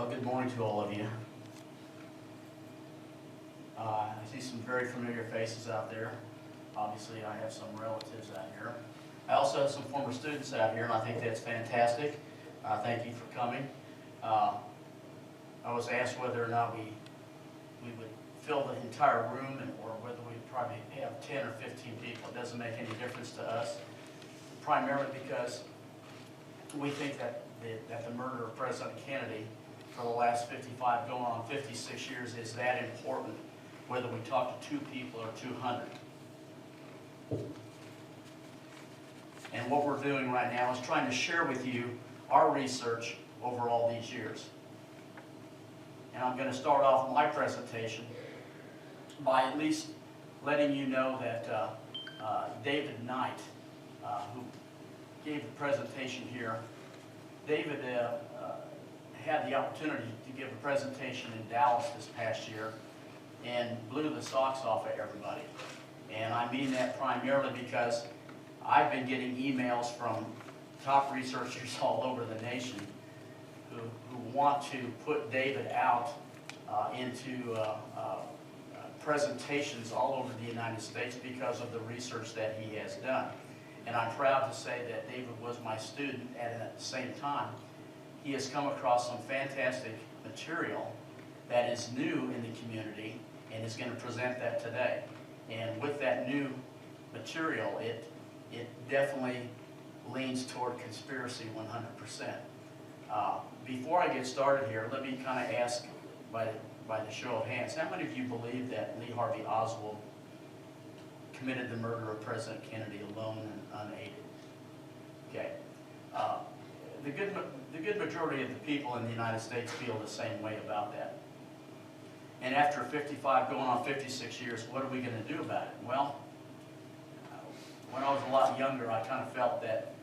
Well, good morning to all of you. I see some very familiar faces out there. Obviously, I have some relatives out here. I also have some former students out here, and I think that's fantastic. Thank you for coming. I was asked whether or not we would fill the entire room, or whether we'd probably have 10 or 15 people. It doesn't make any difference to us, primarily because we think that the murder of President Kennedy for the last 55, going on 56 years is that important, whether we talk to 2 people or 200. And what we're doing right now is trying to share with you our research over all these years. And I'm going to start off my presentation by at least letting you know that David Knight, who gave the presentation here, David had the opportunity to give a presentation in Dallas this past year and blew the socks off of everybody. And I mean that primarily because I've been getting emails from top researchers all over the nation who want to put David out into presentations all over the United States because of the research that he has done. And I'm proud to say that David was my student, and at the same time, he has come across some fantastic material that is new in the community and is going to present that today. And with that new material, it definitely leans toward conspiracy 100%. Before I get started here, let me kind of ask by the show of hands, how many of you believe that Lee Harvey Oswald committed the murder of President Kennedy alone and unaided? Okay. The good majority of the people in the United States feel the same way about that. And after 55, going on 56 years, what are we going to do about it? Well, when I was a lot younger, I kind of felt that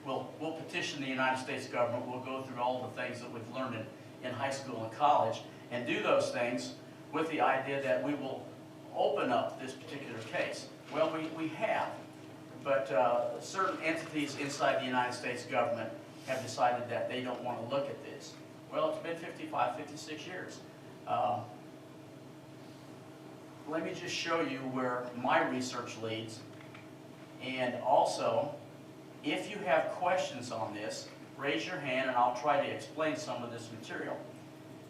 we'll petition the United States government, we'll go through all the things that we've learned in high school and college, and do those things with the idea that we will open up this particular case. Well, we have, but certain entities inside the United States government have decided that they don't want to look at this. Well, it's been 55, 56 years. Let me just show you where my research leads, and also, if you have questions on this, raise your hand and I'll try to explain some of this material.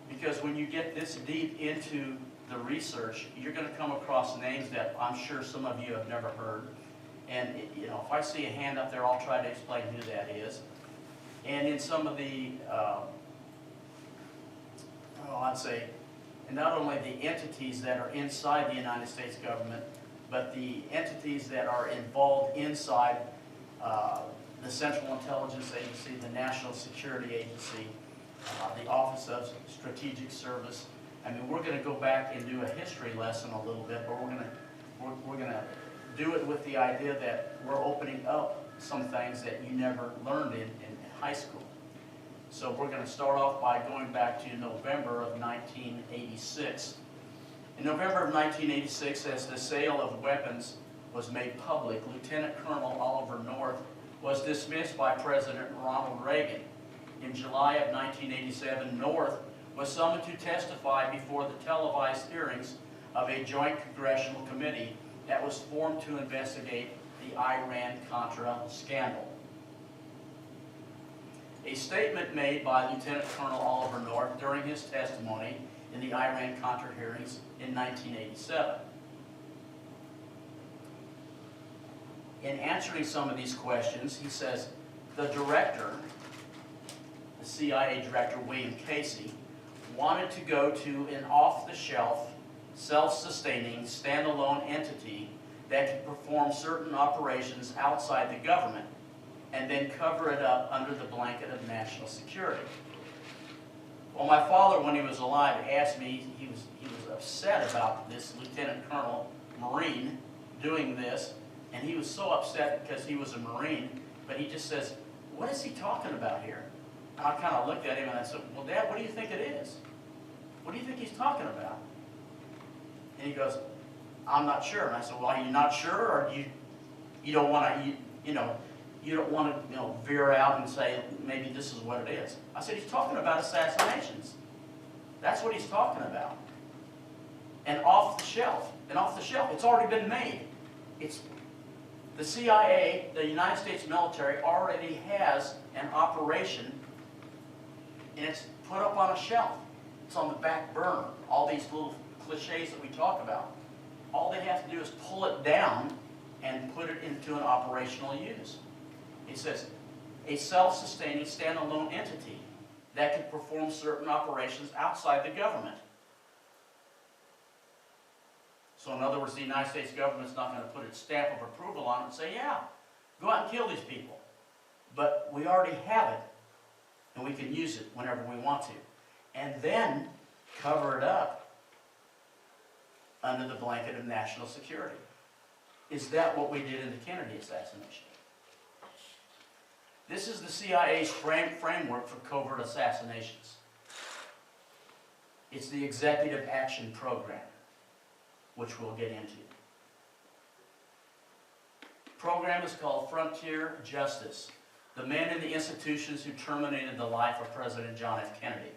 Because when you get this deep into the research, you're going to come across names that I'm sure some of you have never heard. And if I see a hand up there, I'll try to explain who that is. And in some of the, I'd say, and not only the entities that are inside the United States government, but the entities that are involved inside the Central Intelligence Agency, the National Security Agency, the Office of Strategic Service. I mean, we're going to go back and do a history lesson a little bit, but we're going to do it with the idea that we're opening up some things that you never learned in high school. So we're going to start off by going back to November of 1986. In November of 1986, as the sale of weapons was made public, Lieutenant Colonel Oliver North was dismissed by President Ronald Reagan. In July of 1987, North was summoned to testify before the televised hearings of a joint congressional committee that was formed to investigate the Iran-Contra scandal. A statement made by Lieutenant Colonel Oliver North during his testimony in the Iran-Contra hearings in 1987. In answering some of these questions, he says, the director, the CIA director, William Casey, wanted to go to an off-the-shelf, self-sustaining, standalone entity that could perform certain operations outside the government and then cover it up under the blanket of national security. Well, my father, when he was alive, asked me, he was upset about this Lieutenant Colonel Marine doing this, and he was so upset because he was a Marine, but he just says, what is he talking about here? And I kind of looked at him and I said, well, Dad, what do you think it is? What do you think he's talking about? And he goes, I'm not sure. And I said, well, are you not sure, or you don't want to, you don't want to, veer out and say, maybe this is what it is. I said, he's talking about assassinations. That's what he's talking about. And off the shelf. And off the shelf. It's already been made. It's the CIA, the United States military, already has an operation, and it's put up on a shelf. It's on the back burner. All these little cliches that we talk about. All they have to do is pull it down and put it into an operational use. It says, a self-sustaining, standalone entity that can perform certain operations outside the government. So in other words, the United States government's not going to put its stamp of approval on it and say, yeah, go out and kill these people. But we already have it, and we can use it whenever we want to. And then cover it up under the blanket of national security. Is that what we did in the Kennedy assassination? This is the CIA's framework for covert assassinations. It's the Executive Action Program, which we'll get into. The program is called Frontier Justice, the men and the institutions who terminated the life of President John F. Kennedy,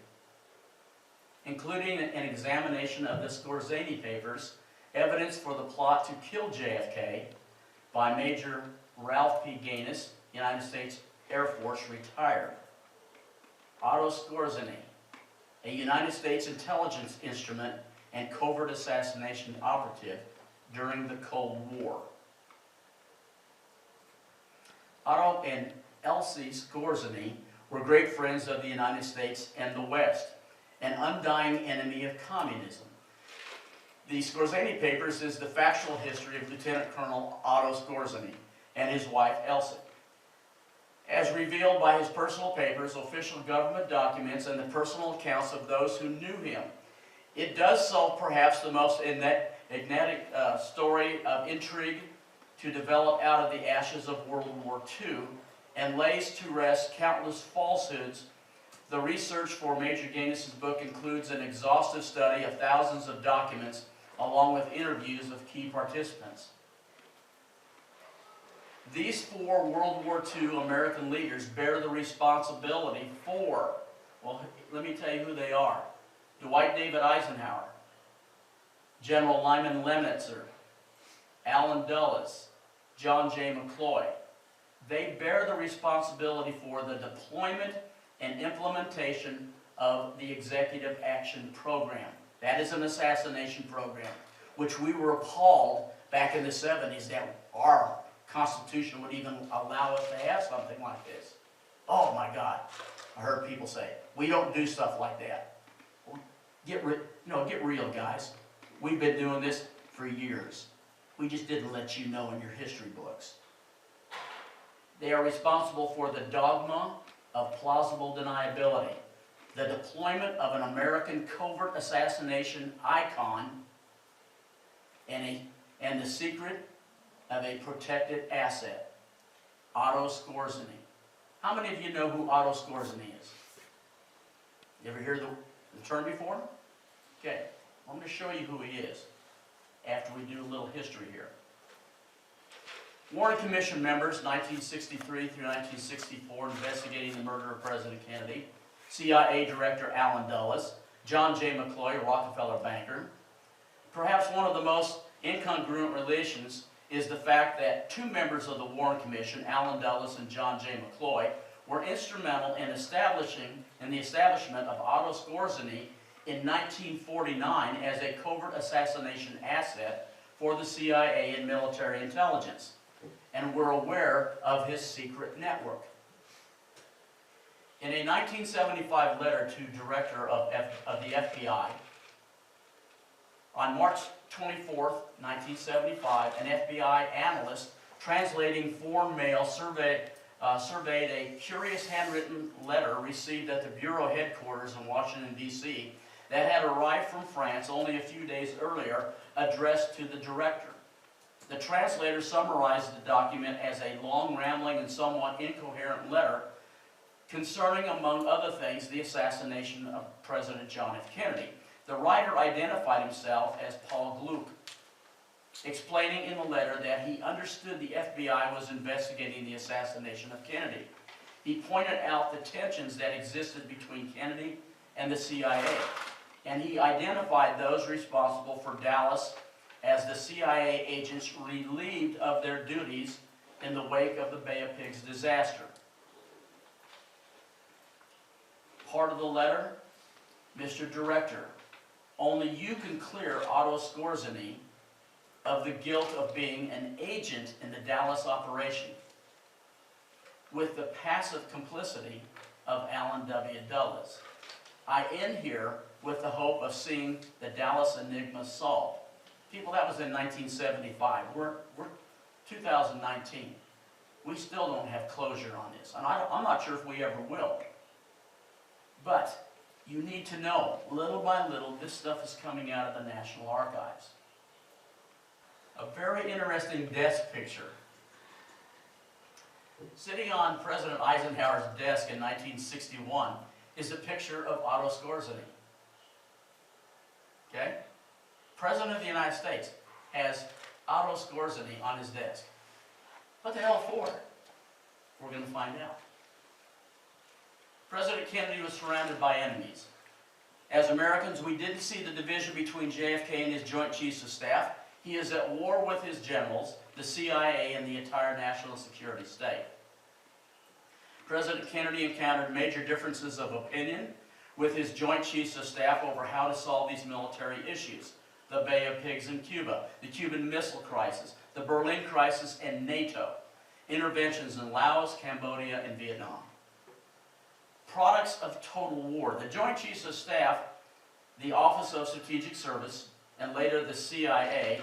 including an examination of the Scorzani papers, evidence for the plot to kill JFK by Major Ralph P. Gaines, United States Air Force, retired. Otto Scorzani, a United States intelligence instrument and covert assassination operative during the Cold War. Otto and Elsie Scorzani were great friends of the United States and the West, an undying enemy of communism. The Scorzani Papers is the factual history of Lieutenant Colonel Otto Scorzani and his wife Elsie, as revealed by his personal papers, official government documents, and the personal accounts of those who knew him. It does so perhaps the most enigmatic story of intrigue to develop out of the ashes of World War II and lays to rest countless falsehoods. The research for Major Gaines' book includes an exhaustive study of thousands of documents along with interviews of key participants. These four World War II American leaders bear the responsibility for, well, let me tell you who they are. Dwight David Eisenhower, General Lyman Lemnitzer, Allen Dulles, John J. McCloy. They bear the responsibility for the deployment and implementation of the Executive Action Program. That is an assassination program, which we were appalled back in the 70s that our Constitution would even allow us to have something like this. Oh my God, I heard people say, we don't do stuff like that. Get real, guys. We've been doing this for years. We just didn't let you know in your history books. They are responsible for the dogma of plausible deniability, the deployment of an American covert assassination icon, and the secret of a protected asset, Otto Scorzani. How many of you know who Otto Scorzani is? You ever hear the term before? Okay, I'm going to show you who he is after we do a little history here. Warren Commission members, 1963 through 1964, investigating the murder of President Kennedy. CIA Director Allen Dulles. John J. McCloy, Rockefeller banker. Perhaps one of the most incongruent relations is the fact that two members of the Warren Commission, Allen Dulles and John J. McCloy, were instrumental in the establishment of Otto Scorzani in 1949 as a covert assassination asset for the CIA and military intelligence, and were aware of his secret network. In a 1975 letter to Director of the FBI, on March 24, 1975, an FBI analyst translating foreign mail surveyed a curious handwritten letter received at the Bureau headquarters in Washington, D.C. that had arrived from France only a few days earlier, addressed to the director. The translator summarized the document as a long, rambling, and somewhat incoherent letter concerning, among other things, the assassination of President John F. Kennedy. The writer identified himself as Paul Gluck. explaining in the letter that he understood the FBI was investigating the assassination of Kennedy. He pointed out the tensions that existed between Kennedy and the CIA, and he identified those responsible for Dallas as the CIA agents relieved of their duties in the wake of the Bay of Pigs disaster. Part of the letter, Mr. Director, only you can clear Otto Skorzeny of the guilt of being an agent in the Dallas operation with the passive complicity of Alan W. Dulles. I end here with the hope of seeing the Dallas enigma solved. People, that was in 1975. We're 2019. We still don't have closure on this, and I'm not sure if we ever will. But you need to know, little by little, this stuff is coming out of the National Archives. A very interesting desk picture. Sitting on President Eisenhower's desk in 1961 is a picture of Otto Skorzeny. Okay? President of the United States has Otto Skorzeny on his desk. What the hell for? We're going to find out. President Kennedy was surrounded by enemies. As Americans, we didn't see the division between JFK and his Joint Chiefs of Staff. He is at war with his generals, the CIA, and the entire national security state. President Kennedy encountered major differences of opinion with his Joint Chiefs of Staff over how to solve these military issues. The Bay of Pigs in Cuba, the Cuban Missile Crisis, the Berlin Crisis, and NATO. Interventions in Laos, Cambodia, and Vietnam. Products of total war. The Joint Chiefs of Staff, the Office of Strategic Service, and later the CIA,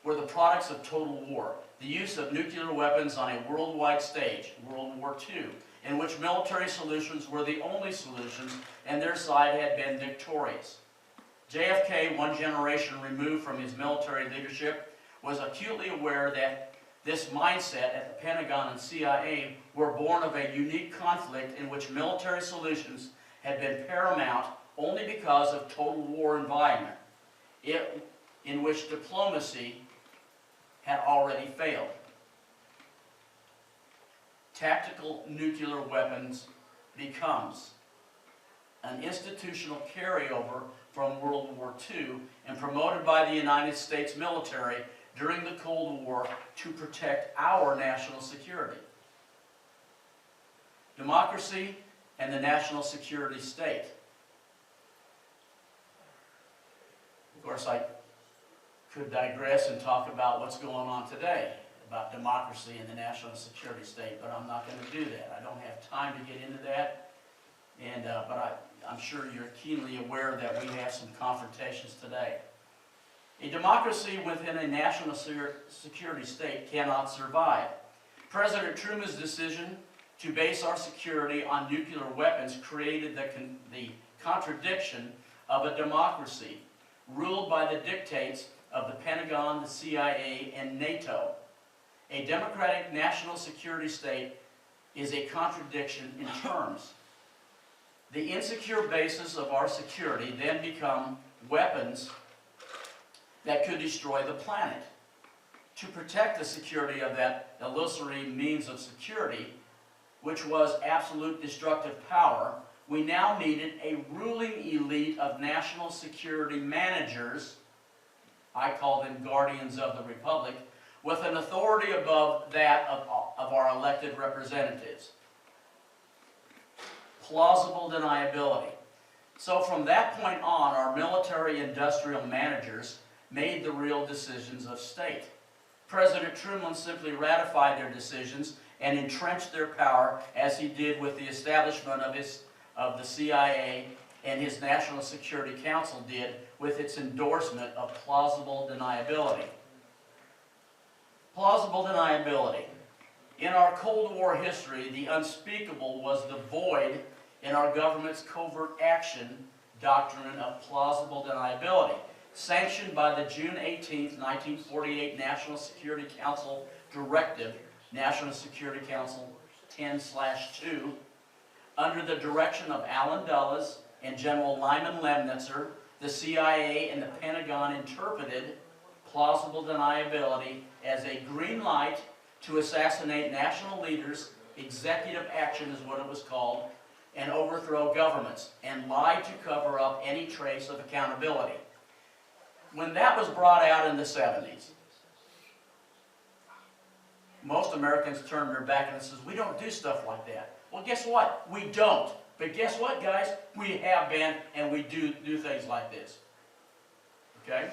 were the products of total war. The use of nuclear weapons on a worldwide stage, World War II, in which military solutions were the only solutions and their side had been victorious. JFK, one generation removed from his military leadership, was acutely aware that this mindset at the Pentagon and CIA were born of a unique conflict in which military solutions had been paramount only because of total war environment, in which diplomacy had already failed. Tactical nuclear weapons becomes an institutional carryover from World War II and promoted by the United States military during the Cold War to protect our national security. Democracy and the national security state. Of course, I could digress and talk about what's going on today, about democracy and the national security state, but I'm not going to do that. I don't have time to get into that, and but I'm sure you're keenly aware that we have some confrontations today. A democracy within a national security state cannot survive. President Truman's decision to base our security on nuclear weapons created the contradiction of a democracy ruled by the dictates of the Pentagon, the CIA, and NATO. A democratic national security state is a contradiction in terms. The insecure basis of our security then become weapons that could destroy the planet. To protect the security of that illusory means of security, which was absolute destructive power, we now needed a ruling elite of national security managers, I call them guardians of the republic, with an authority above that of our elected representatives. Plausible deniability. So from that point on, our military industrial managers made the real decisions of state. President Truman simply ratified their decisions and entrenched their power, as he did with the establishment of the CIA, and his National Security Council did with its endorsement of plausible deniability. Plausible deniability. In our Cold War history, the unspeakable was the void in our government's covert action doctrine of plausible deniability, sanctioned by the June 18, 1948 National Security Council Directive, National Security Council 10/2, under the direction of Alan Dulles and General Lyman Lemnitzer. the CIA and the Pentagon interpreted plausible deniability as a green light to assassinate national leaders, executive action is what it was called, and overthrow governments, and lie to cover up any trace of accountability. When that was brought out in the 70s, most Americans turned their back and says, we don't do stuff like that. Well, guess what? We don't. But guess what, guys? We have been, and we do things like this. Okay?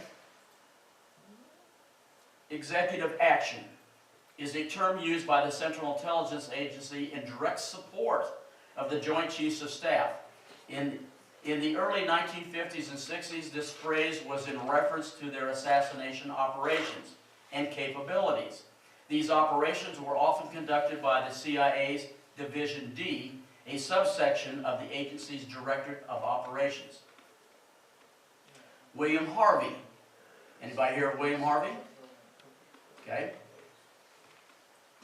Executive action is a term used by the Central Intelligence Agency in direct support of the Joint Chiefs of Staff. In the early 1950s and 60s, this phrase was in reference to their assassination operations and capabilities. These operations were often conducted by the CIA's Division D, a subsection of the agency's Directorate of Operations. William Harvey. Anybody hear of William Harvey? Okay.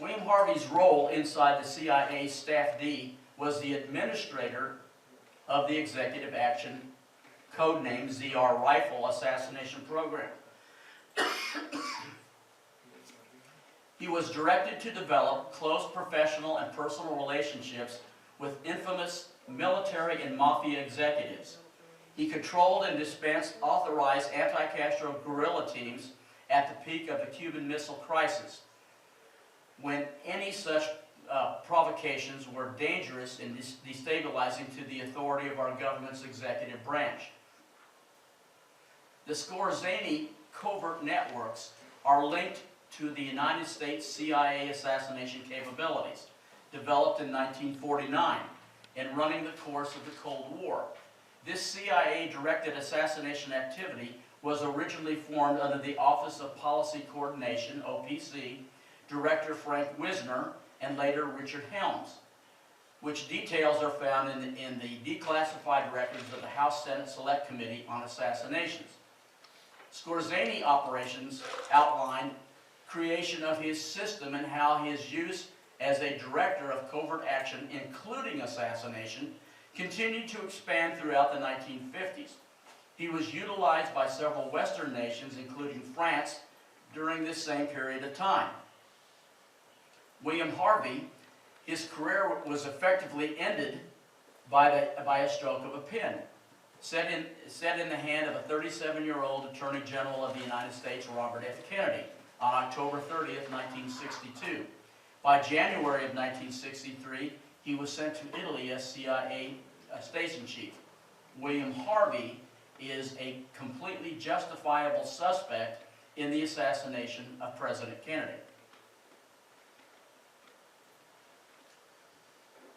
William Harvey's role inside the CIA Staff D was the administrator of the Executive Action, codenamed ZR Rifle Assassination Program. He was directed to develop close professional and personal relationships with infamous military and mafia executives. He controlled and dispensed authorized anti-Castro guerrilla teams at the peak of the Cuban Missile Crisis, when any such provocations were dangerous and destabilizing to the authority of our government's executive branch. The Skorzeny covert networks are linked to the United States CIA assassination capabilities, developed in 1949 and running the course of the Cold War. This CIA-directed assassination activity was originally formed under the Office of Policy Coordination, OPC, Director Frank Wisner, and later Richard Helms, which details are found in the declassified records of the House Senate Select Committee on Assassinations. Skorzeny operations outlined creation of his system and how his use as a director of covert action, including assassination, continued to expand throughout the 1950s. He was utilized by several Western nations, including France, during this same period of time. William Harvey, his career was effectively ended by a stroke of a pen, set in the hand of a 37-year-old Attorney General of the United States, Robert F. Kennedy, on October 30th, 1962. By January of 1963, he was sent to Italy as CIA station chief. William Harvey is a completely justifiable suspect in the assassination of President Kennedy.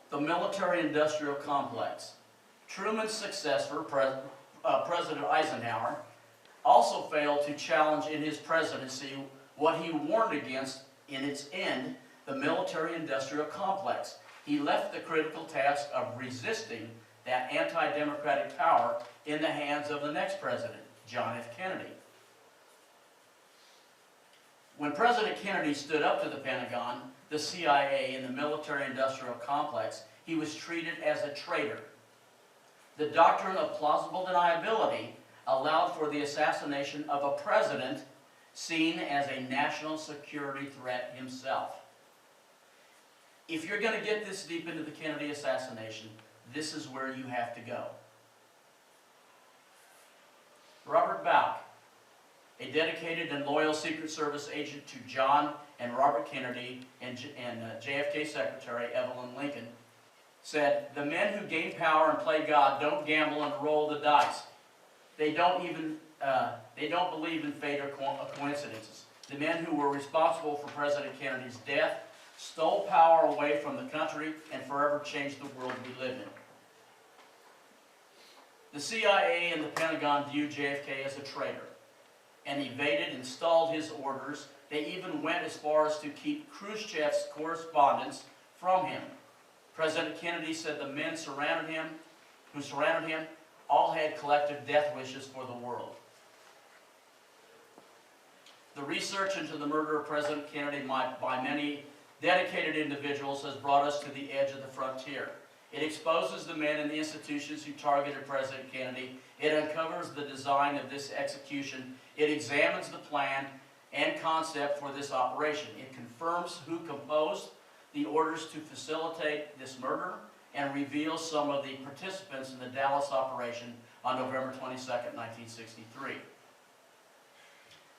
The military-industrial complex. Truman's successor, President Eisenhower, also failed to challenge in his presidency what he warned against in its end, the military-industrial complex. He left the critical task of resisting that anti-democratic power in the hands of the next president, John F. Kennedy. When President Kennedy stood up to the Pentagon, the CIA, and the military-industrial complex, he was treated as a traitor. The doctrine of plausible deniability allowed for the assassination of a president seen as a national security threat himself. If you're going to get this deep into the Kennedy assassination, this is where you have to go. Robert Bauch, a dedicated and loyal Secret Service agent to John and Robert Kennedy and JFK Secretary Evelyn Lincoln, said, "The men who gain power and play God don't gamble and roll the dice. They don't believe in fate or coincidences. The men who were responsible for President Kennedy's death stole power away from the country and forever changed the world we live in." The CIA and the Pentagon viewed JFK as a traitor and evaded and stalled his orders. They even went as far as to keep Khrushchev's correspondence from him. President Kennedy said the men who surrounded him, all had collective death wishes for the world. The research into the murder of President Kennedy by many dedicated individuals has brought us to the edge of the frontier. It exposes the men and the institutions who targeted President Kennedy. It uncovers the design of this execution. It examines the plan and concept for this operation. It confirms who composed the orders to facilitate this murder and reveals some of the participants in the Dallas operation on November 22nd, 1963.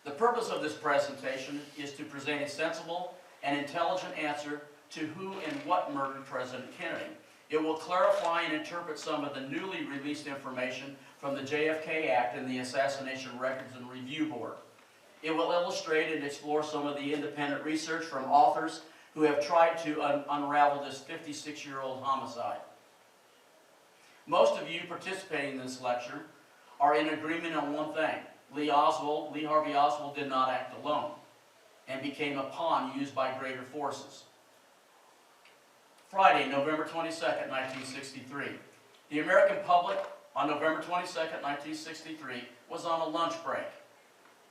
The purpose of this presentation is to present a sensible and intelligent answer to who and what murdered President Kennedy. It will clarify and interpret some of the newly released information from the JFK Act and the Assassination Records and Review Board. It will illustrate and explore some of the independent research from authors who have tried to unravel this 56-year-old homicide. Most of you participating in this lecture are in agreement on one thing. Lee Harvey Oswald did not act alone and became a pawn used by greater forces. Friday, November 22nd, 1963. The American public on November 22nd, 1963 was on a lunch break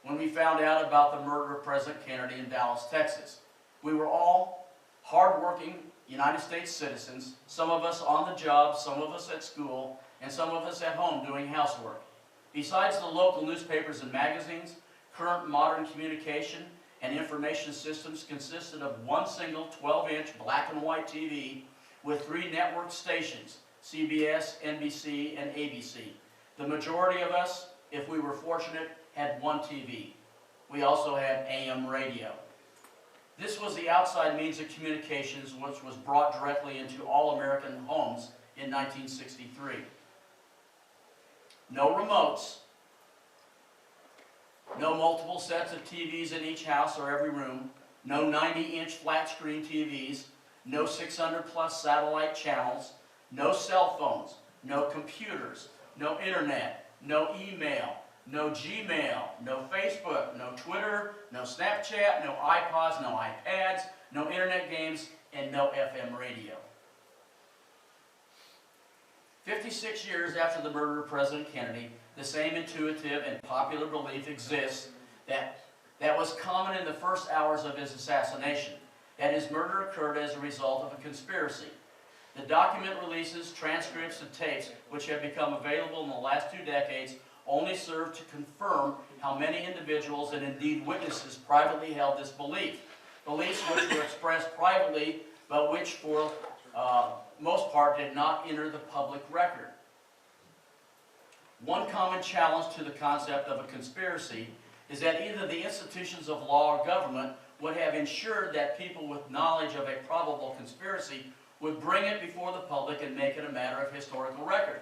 when we found out about the murder of President Kennedy in Dallas, Texas. We were all hard-working United States citizens, some of us on the job, some of us at school, and some of us at home doing housework. Besides the local newspapers and magazines, current modern communication and information systems consisted of one single 12-inch black and white TV with 3 network stations, CBS, NBC, and ABC. The majority of us, if we were fortunate, had one TV. We also had AM radio. This was the outside means of communications which was brought directly into all American homes in 1963. No remotes, no multiple sets of TVs in each house or every room, no 90-inch flat-screen TVs, no 600-plus satellite channels, no cell phones, no computers, no internet, no email, no Gmail, no Facebook, no Twitter, no Snapchat, no iPods, no iPads, no internet games, and no FM radio. 56 years after the murder of President Kennedy, the same intuitive and popular belief exists that was common in the first hours of his assassination, that his murder occurred as a result of a conspiracy. The document releases, transcripts, and tapes which have become available in the last 2 decades only serve to confirm how many individuals and indeed witnesses privately held this belief. Beliefs which were expressed privately, but which for most part did not enter the public record. One common challenge to the concept of a conspiracy is that either the institutions of law or government would have ensured that people with knowledge of a probable conspiracy would bring it before the public and make it a matter of historical record.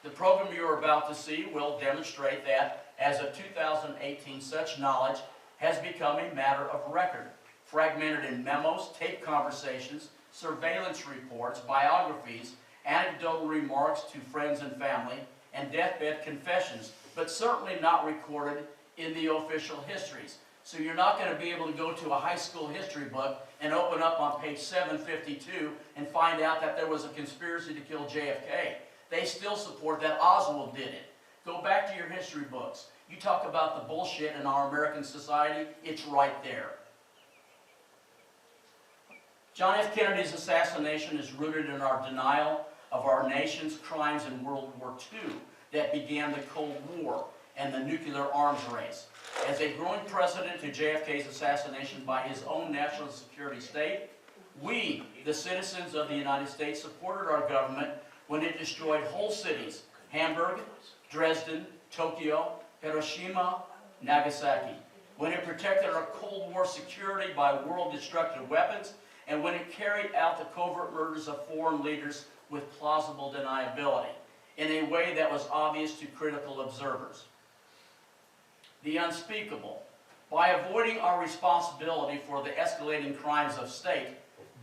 The program you are about to see will demonstrate that, as of 2018, such knowledge has become a matter of record, fragmented in memos, tape conversations, surveillance reports, biographies, anecdotal remarks to friends and family, and deathbed confessions, but certainly not recorded in the official histories. So you're not going to be able to go to a high school history book and open up on page 752 and find out that there was a conspiracy to kill JFK. They still support that Oswald did it. Go back to your history books. You talk about the bullshit in our American society, it's right there. John F. Kennedy's assassination is rooted in our denial of our nation's crimes in World War II that began the Cold War and the nuclear arms race. As a growing precedent to JFK's assassination by his own national security state, we, the citizens of the United States, supported our government when it destroyed whole cities, Hamburg, Dresden, Tokyo, Hiroshima, Nagasaki, when it protected our Cold War security by world-destructive weapons, and when it carried out the covert murders of foreign leaders with plausible deniability, in a way that was obvious to critical observers. The unspeakable. By avoiding our responsibility for the escalating crimes of state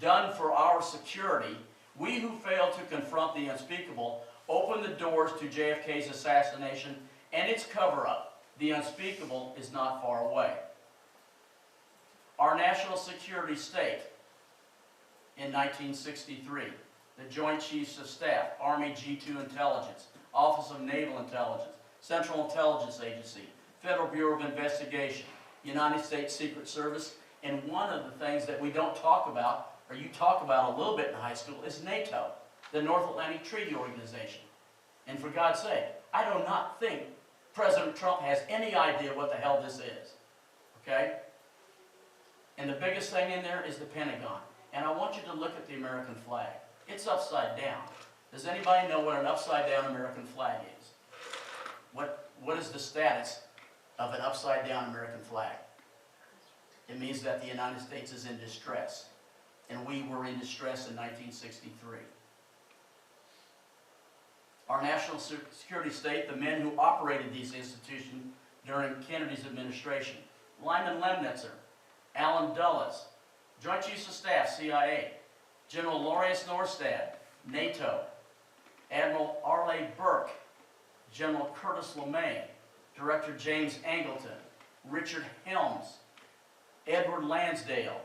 done for our security, we who failed to confront the unspeakable opened the doors to JFK's assassination and its cover-up. The unspeakable is not far away. Our national security state in 1963, the Joint Chiefs of Staff, Army G2 Intelligence, Office of Naval Intelligence, Central Intelligence Agency, Federal Bureau of Investigation, United States Secret Service, and one of the things that we don't talk about, or you talk about a little bit in high school, is NATO, the North Atlantic Treaty Organization. And for God's sake, I do not think President Trump has any idea what the hell this is. Okay? And the biggest thing in there is the Pentagon. And I want you to look at the American flag. It's upside down. Does anybody know what an upside down American flag is? What is the status of an upside down American flag? It means that the United States is in distress. And we were in distress in 1963. Our national security state, the men who operated these institutions during Kennedy's administration: Lyman Lemnitzer, Allen Dulles, Joint Chiefs of Staff, CIA, General Laureus Norstad, NATO, Admiral Arleigh Burke, General Curtis LeMay, Director James Angleton, Richard Helms, Edward Lansdale,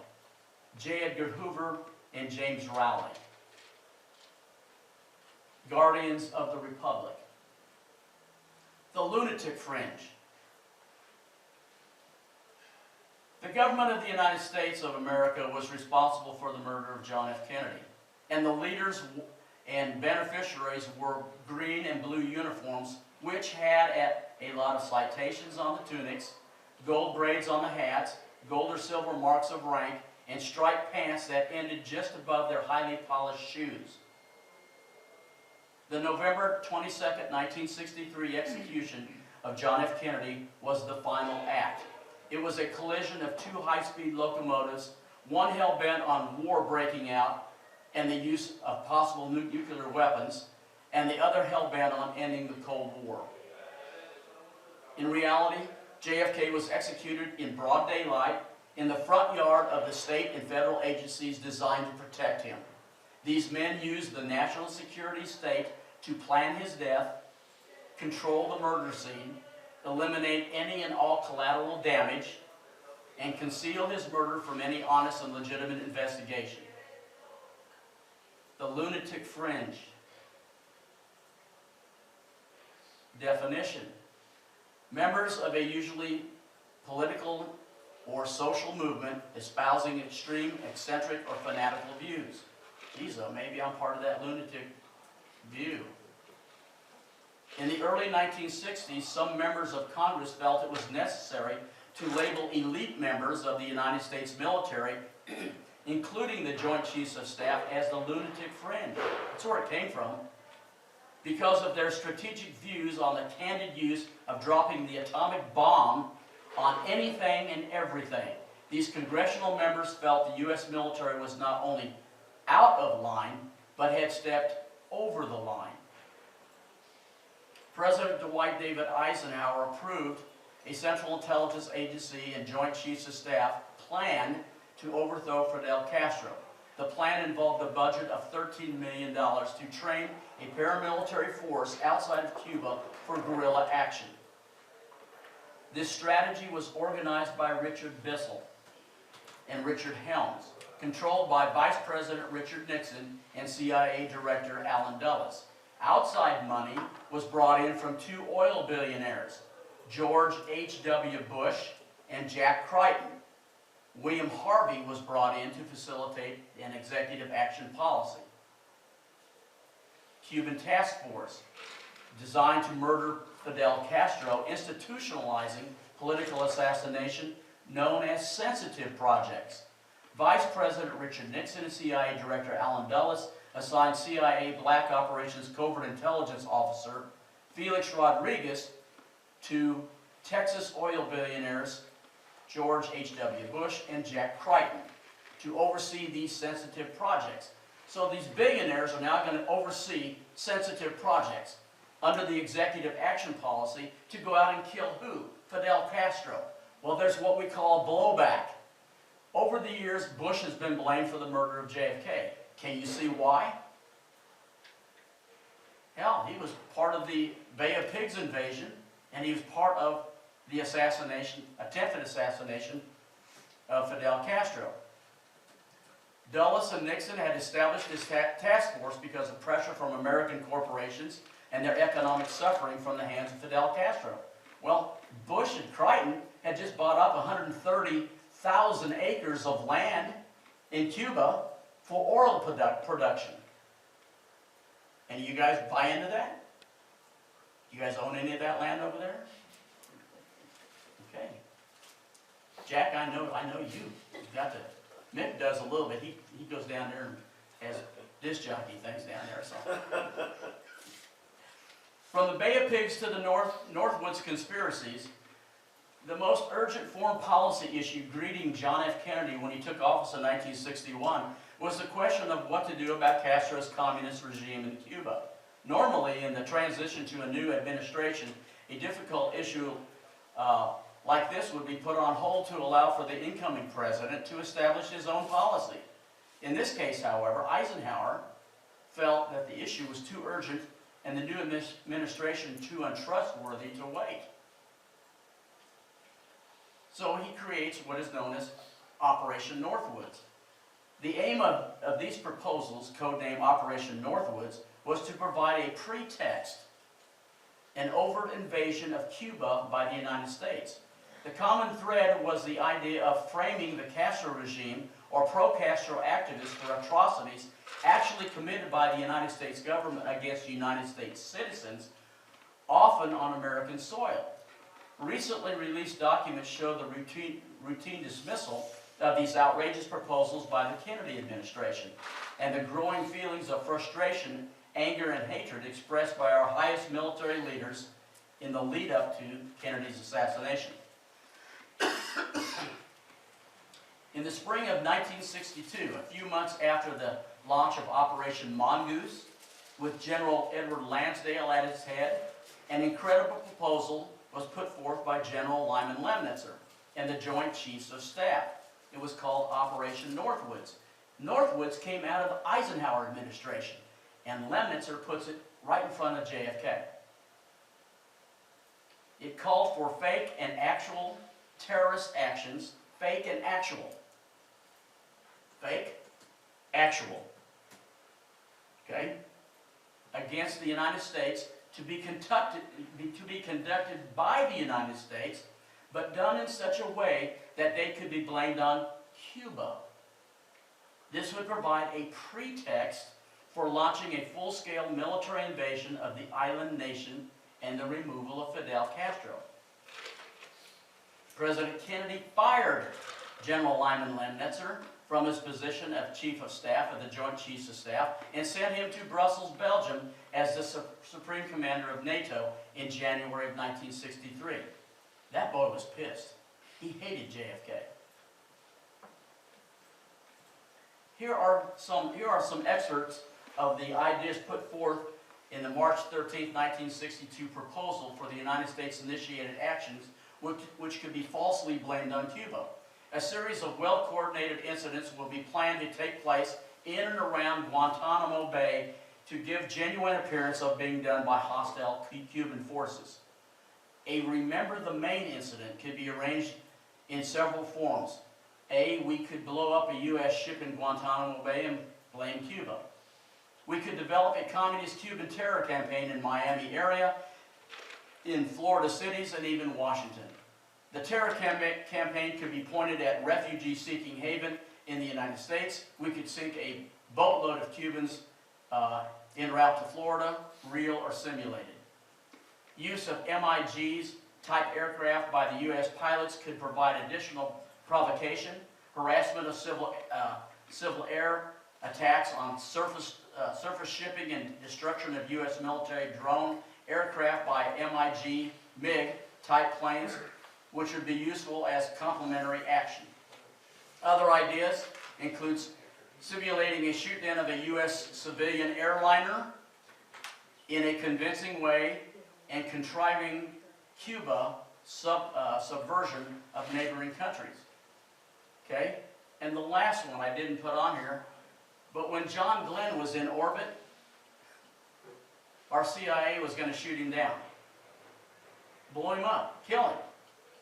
J. Edgar Hoover, and James Rowley. Guardians of the Republic. The lunatic fringe. The government of the United States of America was responsible for the murder of John F. Kennedy, and the leaders and beneficiaries were green and blue uniforms, which had a lot of citations on the tunics, gold braids on the hats, gold or silver marks of rank, and striped pants that ended just above their highly polished shoes. The November 22nd, 1963 execution of John F. Kennedy was the final act. It was a collision of two high-speed locomotives, one hell-bent on war breaking out and the use of possible nuclear weapons, and the other hell-bent on ending the Cold War. In reality, JFK was executed in broad daylight in the front yard of the state and federal agencies designed to protect him. These men used the national security state to plan his death, control the murder scene, eliminate any and all collateral damage, and conceal his murder from any honest and legitimate investigation. The lunatic fringe. Definition: members of a usually political or social movement espousing extreme, eccentric, or fanatical views. Geez, maybe I'm part of that lunatic view. In the early 1960s, some members of Congress felt it was necessary to label elite members of the United States military, including the Joint Chiefs of Staff, as the lunatic fringe. That's where it came from. Because of their strategic views on the candid use of dropping the atomic bomb on anything and everything. These congressional members felt the U.S. military was not only out of line, but had stepped over the line. President Dwight David Eisenhower approved a Central Intelligence Agency and Joint Chiefs of Staff plan to overthrow Fidel Castro. The plan involved a budget of $13 million to train a paramilitary force outside of Cuba for guerrilla action. This strategy was organized by Richard Bissell and Richard Helms, controlled by Vice President Richard Nixon and CIA Director Allen Dulles. Outside money was brought in from two oil billionaires, George H.W. Bush and Jack Crichton. William Harvey was brought in to facilitate an executive action policy. Cuban Task Force, designed to murder Fidel Castro, institutionalizing political assassination known as sensitive projects. Vice President Richard Nixon and CIA Director Allen Dulles assigned CIA Black Operations Covert Intelligence Officer Felix Rodriguez to Texas oil billionaires George H.W. Bush and Jack Crichton to oversee these sensitive projects. So these billionaires are now going to oversee sensitive projects under the executive action policy to go out and kill who? Fidel Castro. Well, there's what we call blowback. Over the years, Bush has been blamed for the murder of JFK. Can you see why? Hell, he was part of the Bay of Pigs invasion, and he was part of the assassination, attempted assassination of Fidel Castro. Dulles and Nixon had established this task force because of pressure from American corporations and their economic suffering from the hands of Fidel Castro. Well, Bush and Crichton had just bought up 130,000 acres of land in Cuba for oil production. Any of you guys buy into that? You guys own any of that land over there? Okay. Jack, I know you. You've got to. Mick does a little bit. He goes down there and has disc jockey things down there. So. From the Bay of Pigs to the Northwoods conspiracies, the most urgent foreign policy issue greeting John F. Kennedy when he took office in 1961 was the question of what to do about Castro's communist regime in Cuba. Normally, in the transition to a new administration, a difficult issue like this would be put on hold to allow for the incoming president to establish his own policy. In this case, however, Eisenhower felt that the issue was too urgent and the new administration too untrustworthy to wait. So he creates what is known as Operation Northwoods. The aim of these proposals, codenamed Operation Northwoods, was to provide a pretext, an overt invasion of Cuba by the United States. The common thread was the idea of framing the Castro regime or pro-Castro activists for atrocities actually committed by the United States government against United States citizens, often on American soil. Recently released documents show the routine dismissal of these outrageous proposals by the Kennedy administration and the growing feelings of frustration, anger, and hatred expressed by our highest military leaders in the lead-up to Kennedy's assassination. In the spring of 1962, a few months after the launch of Operation Mongoose, with General Edward Lansdale at its head, an incredible proposal was put forth by General Lyman Lemnitzer and the Joint Chiefs of Staff. It was called Operation Northwoods. Northwoods came out of the Eisenhower administration, and Lemnitzer puts it right in front of JFK. It called for fake and actual terrorist actions, fake and actual. Fake, actual. Okay? Against the United States to be conducted by the United States, but done in such a way that they could be blamed on Cuba. This would provide a pretext for launching a full-scale military invasion of the island nation and the removal of Fidel Castro. President Kennedy fired General Lyman Lemnitzer from his position of Chief of Staff of the Joint Chiefs of Staff and sent him to Brussels, Belgium as the Supreme Commander of NATO in January of 1963. That boy was pissed. He hated JFK. Here are some excerpts of the ideas put forth in the March 13, 1962 proposal for the United States initiated actions which could be falsely blamed on Cuba. A series of well-coordinated incidents will be planned to take place in and around Guantanamo Bay to give genuine appearance of being done by hostile Cuban forces. A Remember the Maine incident could be arranged in several forms. A, we could blow up a U.S. ship in Guantanamo Bay and blame Cuba. We could develop a communist Cuban terror campaign in Miami area, in Florida cities, and even Washington. The terror campaign could be pointed at refugees seeking haven in the United States. We could sink a boatload of Cubans en route to Florida, real or simulated. Use of MiGs type aircraft by the U.S. pilots could provide additional provocation, harassment of civil air attacks on surface shipping and destruction of U.S. military drone aircraft by MiG type planes, which would be useful as complementary action. Other ideas includes simulating a shoot-down of a U.S. civilian airliner in a convincing way and contriving Cuba subversion of neighboring countries. Okay? And the last one I didn't put on here, but when John Glenn was in orbit, our CIA was going to shoot him down, blow him up, kill him,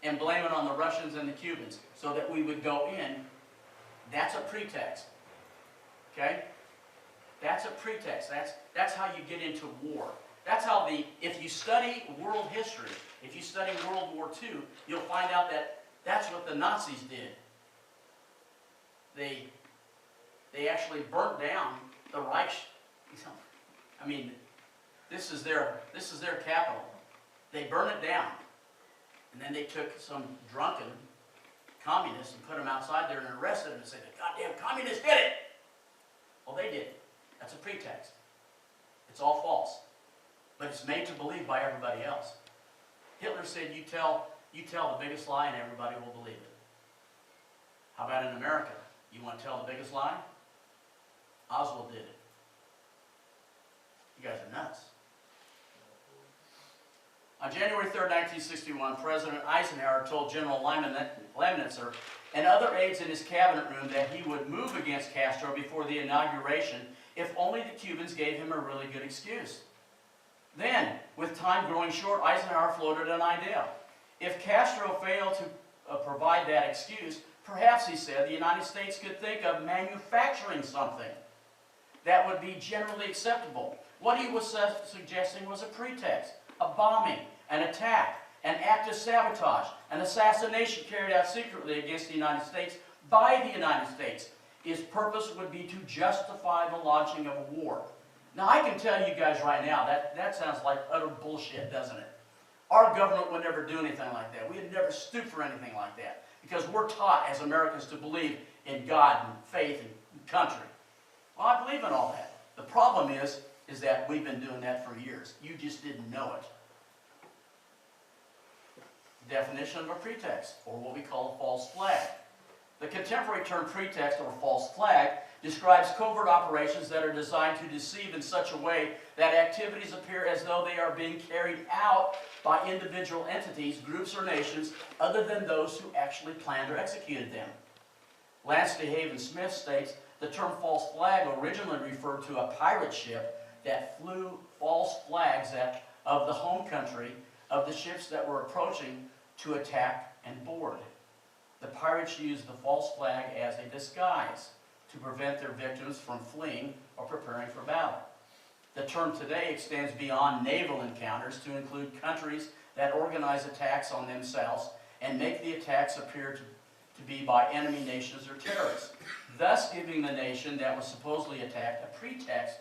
and blame it on the Russians and the Cubans so that we would go in. That's a pretext. Okay? That's a pretext. That's how you get into war. That's how if you study world history, if you study World War II, you'll find out that that's what the Nazis did. They actually burnt down the Reich. I mean, this is their capital. They burn it down. And then they took some drunken communists and put them outside there and arrested them and said, the goddamn communists did it! Well, they did. That's a pretext. It's all false. But it's made to believe by everybody else. Hitler said, you tell the biggest lie and everybody will believe it. How about in America? You want to tell the biggest lie? Oswald did it. You guys are nuts. On January 3rd, 1961, President Eisenhower told General Lemnitzer and other aides in his cabinet room that he would move against Castro before the inauguration if only the Cubans gave him a really good excuse. Then, with time growing short, Eisenhower floated an idea. If Castro failed to provide that excuse, perhaps, he said, the United States could think of manufacturing something that would be generally acceptable. What he was suggesting was a pretext, a bombing, an attack, an act of sabotage, an assassination carried out secretly against the United States by the United States. His purpose would be to justify the launching of a war. Now, I can tell you guys right now, that sounds like utter bullshit, doesn't it? Our government would never do anything like that. We would never stoop for anything like that. Because we're taught as Americans to believe in God and faith and country. Well, I believe in all that. The problem is that we've been doing that for years. You just didn't know it. Definition of a pretext, or what we call a false flag. The contemporary term pretext or false flag describes covert operations that are designed to deceive in such a way that activities appear as though they are being carried out by individual entities, groups, or nations other than those who actually planned or executed them. Lance DeHaven Smith states, the term false flag originally referred to a pirate ship that flew false flags of the home country of the ships that were approaching to attack and board. The pirates used the false flag as a disguise to prevent their victims from fleeing or preparing for battle. The term today extends beyond naval encounters to include countries that organize attacks on themselves and make the attacks appear to be by enemy nations or terrorists, thus giving the nation that was supposedly attacked a pretext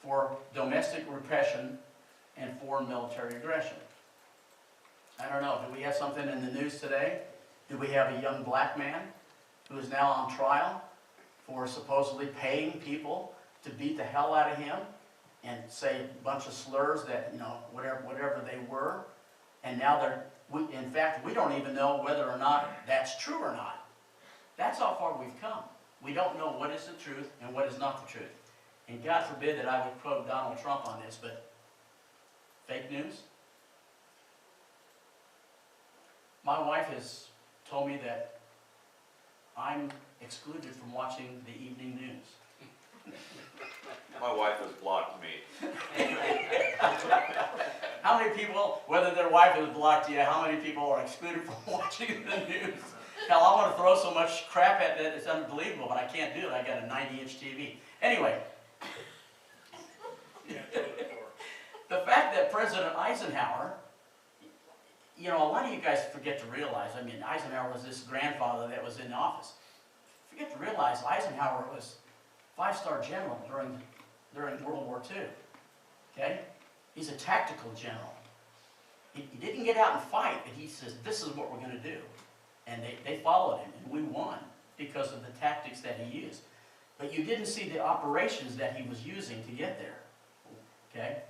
for domestic repression and foreign military aggression. I don't know, do we have something in the news today? Do we have a young black man who is now on trial for supposedly paying people to beat the hell out of him and say a bunch of slurs that, you know, whatever they were, and now in fact, we don't even know whether or not that's true or not. That's how far we've come. We don't know what is the truth and what is not the truth. And God forbid that I would quote Donald Trump on this, but fake news? My wife has told me that I'm excluded from watching the evening news. My wife has blocked me. How many people, whether their wife has blocked you, how many people are excluded from watching the news? Hell, I want to throw so much crap at it, it's unbelievable, but I can't do it. I got a 90-inch TV. Anyway, the fact that President Eisenhower, you know, a lot of you guys forget to realize, I mean, Eisenhower was this grandfather that was in office. Forget to realize Eisenhower was five-star general during World War II. Okay? He's a tactical general. He didn't get out and fight, but he says, this is what we're going to do. And they followed him, and we won because of the tactics that he used. But you didn't see the operations that he was using to get there. Okay?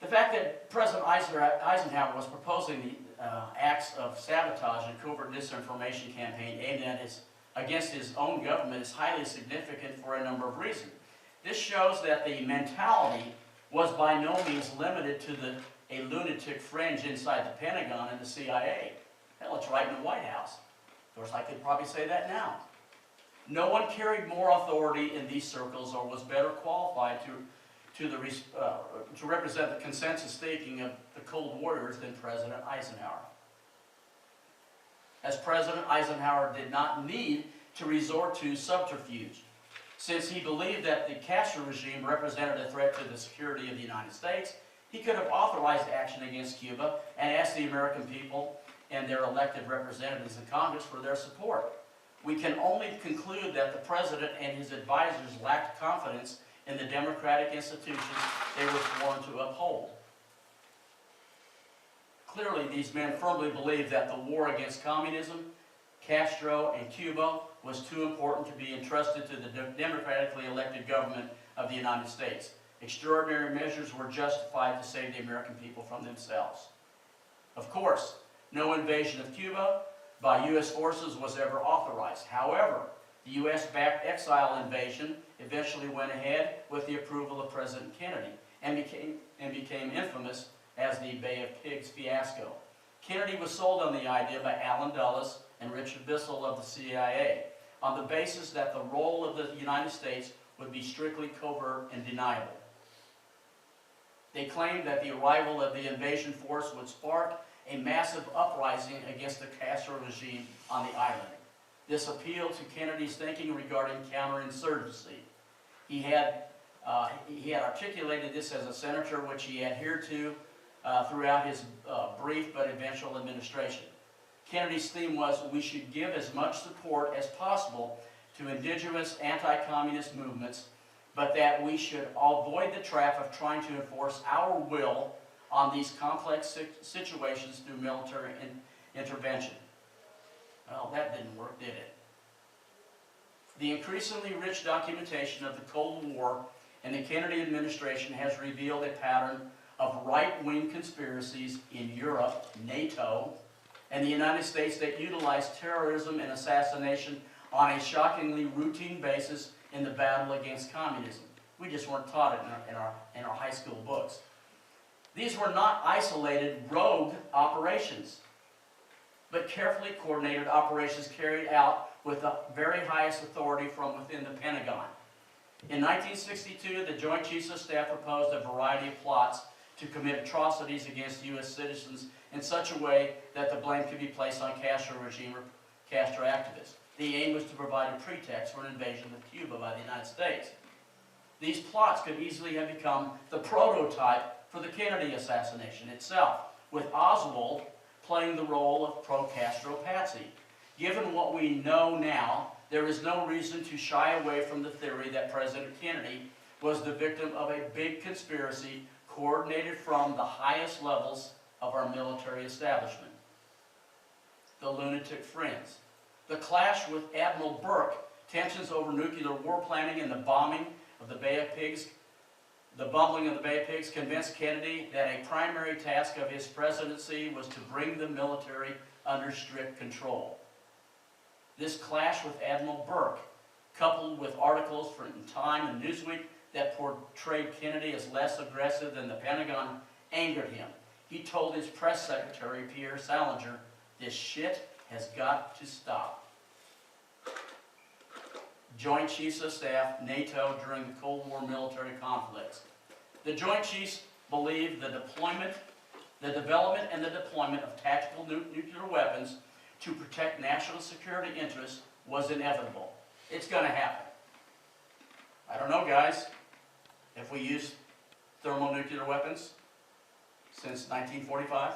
The fact that President Eisenhower was proposing the acts of sabotage and covert disinformation campaign aimed against his own government is highly significant for a number of reasons. This shows that the mentality was by no means limited to a lunatic fringe inside the Pentagon and the CIA. Hell, it's right in the White House. Of course, I could probably say that now. No one carried more authority in these circles or was better qualified to represent the consensus thinking of the Cold Warriors than President Eisenhower. As President Eisenhower did not need to resort to subterfuge, since he believed that the Castro regime represented a threat to the security of the United States, he could have authorized action against Cuba and asked the American people and their elected representatives in Congress for their support. We can only conclude that the President and his advisors lacked confidence in the democratic institutions they were sworn to uphold. Clearly, these men firmly believed that the war against communism, Castro, and Cuba was too important to be entrusted to the democratically elected government of the United States. Extraordinary measures were justified to save the American people from themselves. Of course, no invasion of Cuba by U.S. forces was ever authorized. However, the U.S.-backed exile invasion eventually went ahead with the approval of President Kennedy and became infamous as the Bay of Pigs fiasco. Kennedy was sold on the idea by Allen Dulles and Richard Bissell of the CIA on the basis that the role of the United States would be strictly covert and deniable. They claimed that the arrival of the invasion force would spark a massive uprising against the Castro regime on the island. This appealed to Kennedy's thinking regarding counterinsurgency. He had articulated this as a senator, which he adhered to throughout his brief but eventual administration. Kennedy's theme was, we should give as much support as possible to indigenous anti-communist movements, but that we should avoid the trap of trying to enforce our will on these complex situations through military intervention. Well, that didn't work, did it? The increasingly rich documentation of the Cold War and the Kennedy administration has revealed a pattern of right-wing conspiracies in Europe, NATO, and the United States that utilized terrorism and assassination on a shockingly routine basis in the battle against communism. We just weren't taught it in our high school books. These were not isolated rogue operations, but carefully coordinated operations carried out with the very highest authority from within the Pentagon. In 1962, the Joint Chiefs of Staff proposed a variety of plots to commit atrocities against U.S. citizens in such a way that the blame could be placed on Castro regime or Castro activists. The aim was to provide a pretext for an invasion of Cuba by the United States. These plots could easily have become the prototype for the Kennedy assassination itself, with Oswald playing the role of pro-Castro patsy. Given what we know now, there is no reason to shy away from the theory that President Kennedy was the victim of a big conspiracy coordinated from the highest levels of our military establishment. The lunatic friends. The clash with Admiral Burke, tensions over nuclear war planning, and the bombing of the Bay of Pigs, the bumbling of the Bay of Pigs convinced Kennedy that a primary task of his presidency was to bring the military under strict control. This clash with Admiral Burke, coupled with articles from Time and Newsweek that portrayed Kennedy as less aggressive than the Pentagon, angered him. He told his press secretary, Pierre Salinger, "This shit has got to stop." Joint Chiefs of Staff, NATO, during the Cold War military conflicts. The Joint Chiefs believed the development and the deployment of tactical nuclear weapons to protect national security interests was inevitable. It's going to happen. I don't know, guys, if we use thermonuclear weapons since 1945.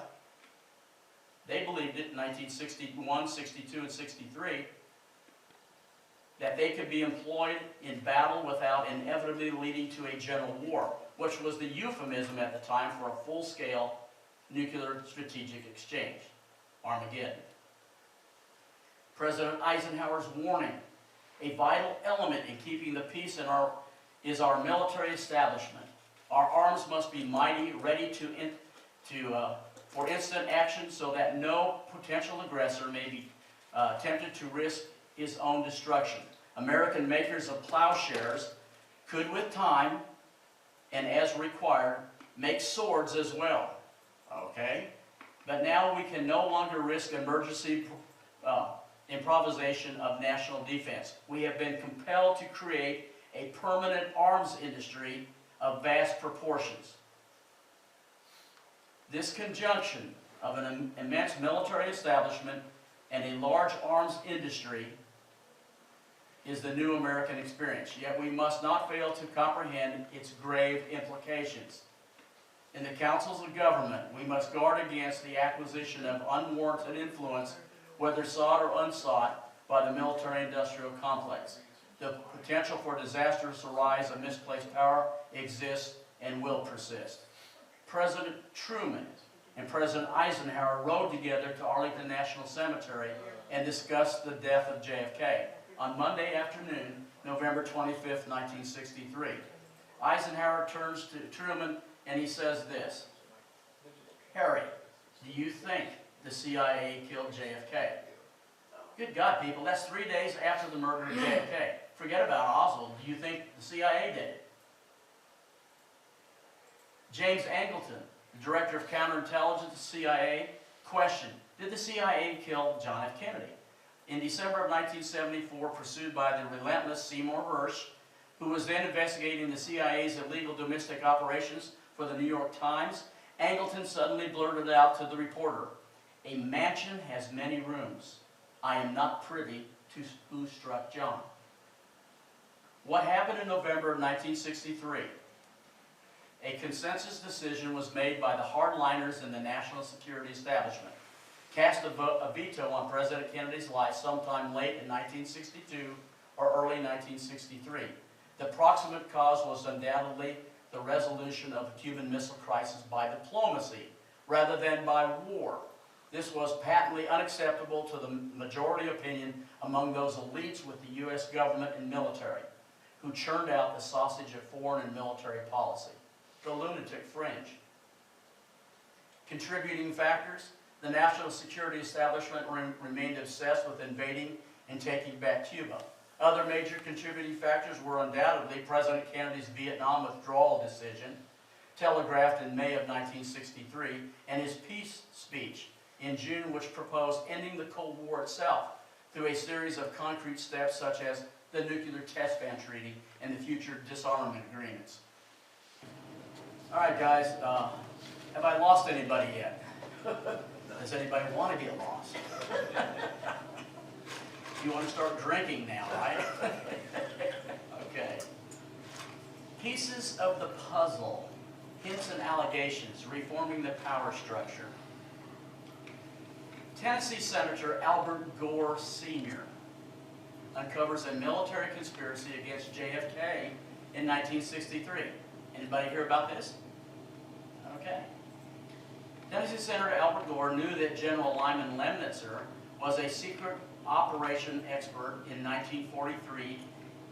They believed it in 1961, 62, and 63 that they could be employed in battle without inevitably leading to a general war, which was the euphemism at the time for a full-scale nuclear strategic exchange, Armageddon. President Eisenhower's warning, a vital element in keeping the peace is our military establishment. Our arms must be mighty, ready for instant action so that no potential aggressor may be tempted to risk his own destruction. American makers of plowshares could, with time and as required, make swords as well. Okay? But now we can no longer risk emergency improvisation of national defense. We have been compelled to create a permanent arms industry of vast proportions. This conjunction of an immense military establishment and a large arms industry is the new American experience, yet we must not fail to comprehend its grave implications. In the councils of government, we must guard against the acquisition of unwarranted influence, whether sought or unsought, by the military-industrial complex. The potential for disastrous rise of misplaced power exists and will persist. President Truman and President Eisenhower rode together to Arlington National Cemetery and discussed the death of JFK on Monday afternoon, November 25th, 1963. Eisenhower turns to Truman and he says this, "Harry, do you think the CIA killed JFK?" Good God, people, that's 3 days after the murder of JFK. Forget about Oswald. Do you think the CIA did it? James Angleton, the director of counterintelligence, CIA, questioned, did the CIA kill John F. Kennedy? In December of 1974, pursued by the relentless Seymour Hersh, who was then investigating the CIA's illegal domestic operations for the New York Times, Angleton suddenly blurted out to the reporter, "A mansion has many rooms. I am not privy to who struck John." What happened in November of 1963? A consensus decision was made by the hardliners in the national security establishment, cast a veto on President Kennedy's life sometime late in 1962 or early 1963. The proximate cause was undoubtedly the resolution of the Cuban Missile Crisis by diplomacy rather than by war. This was patently unacceptable to the majority opinion among those elites with the U.S. government and military, who churned out the sausage of foreign and military policy, the lunatic fringe. Contributing factors, the national security establishment remained obsessed with invading and taking back Cuba. Other major contributing factors were undoubtedly President Kennedy's Vietnam withdrawal decision, telegraphed in May of 1963, and his peace speech in June, which proposed ending the Cold War itself through a series of concrete steps such as the Nuclear Test Ban Treaty and the future disarmament agreements. All right, guys, have I lost anybody yet? Does anybody want to get lost? You want to start drinking now, right? Okay. Pieces of the puzzle, hints and allegations, reforming the power structure. Tennessee Senator Albert Gore Sr. uncovers a military conspiracy against JFK in 1963. Anybody hear about this? Okay. Tennessee Senator Albert Gore knew that General Lyman Lemnitzer was a secret operation expert. In 1943,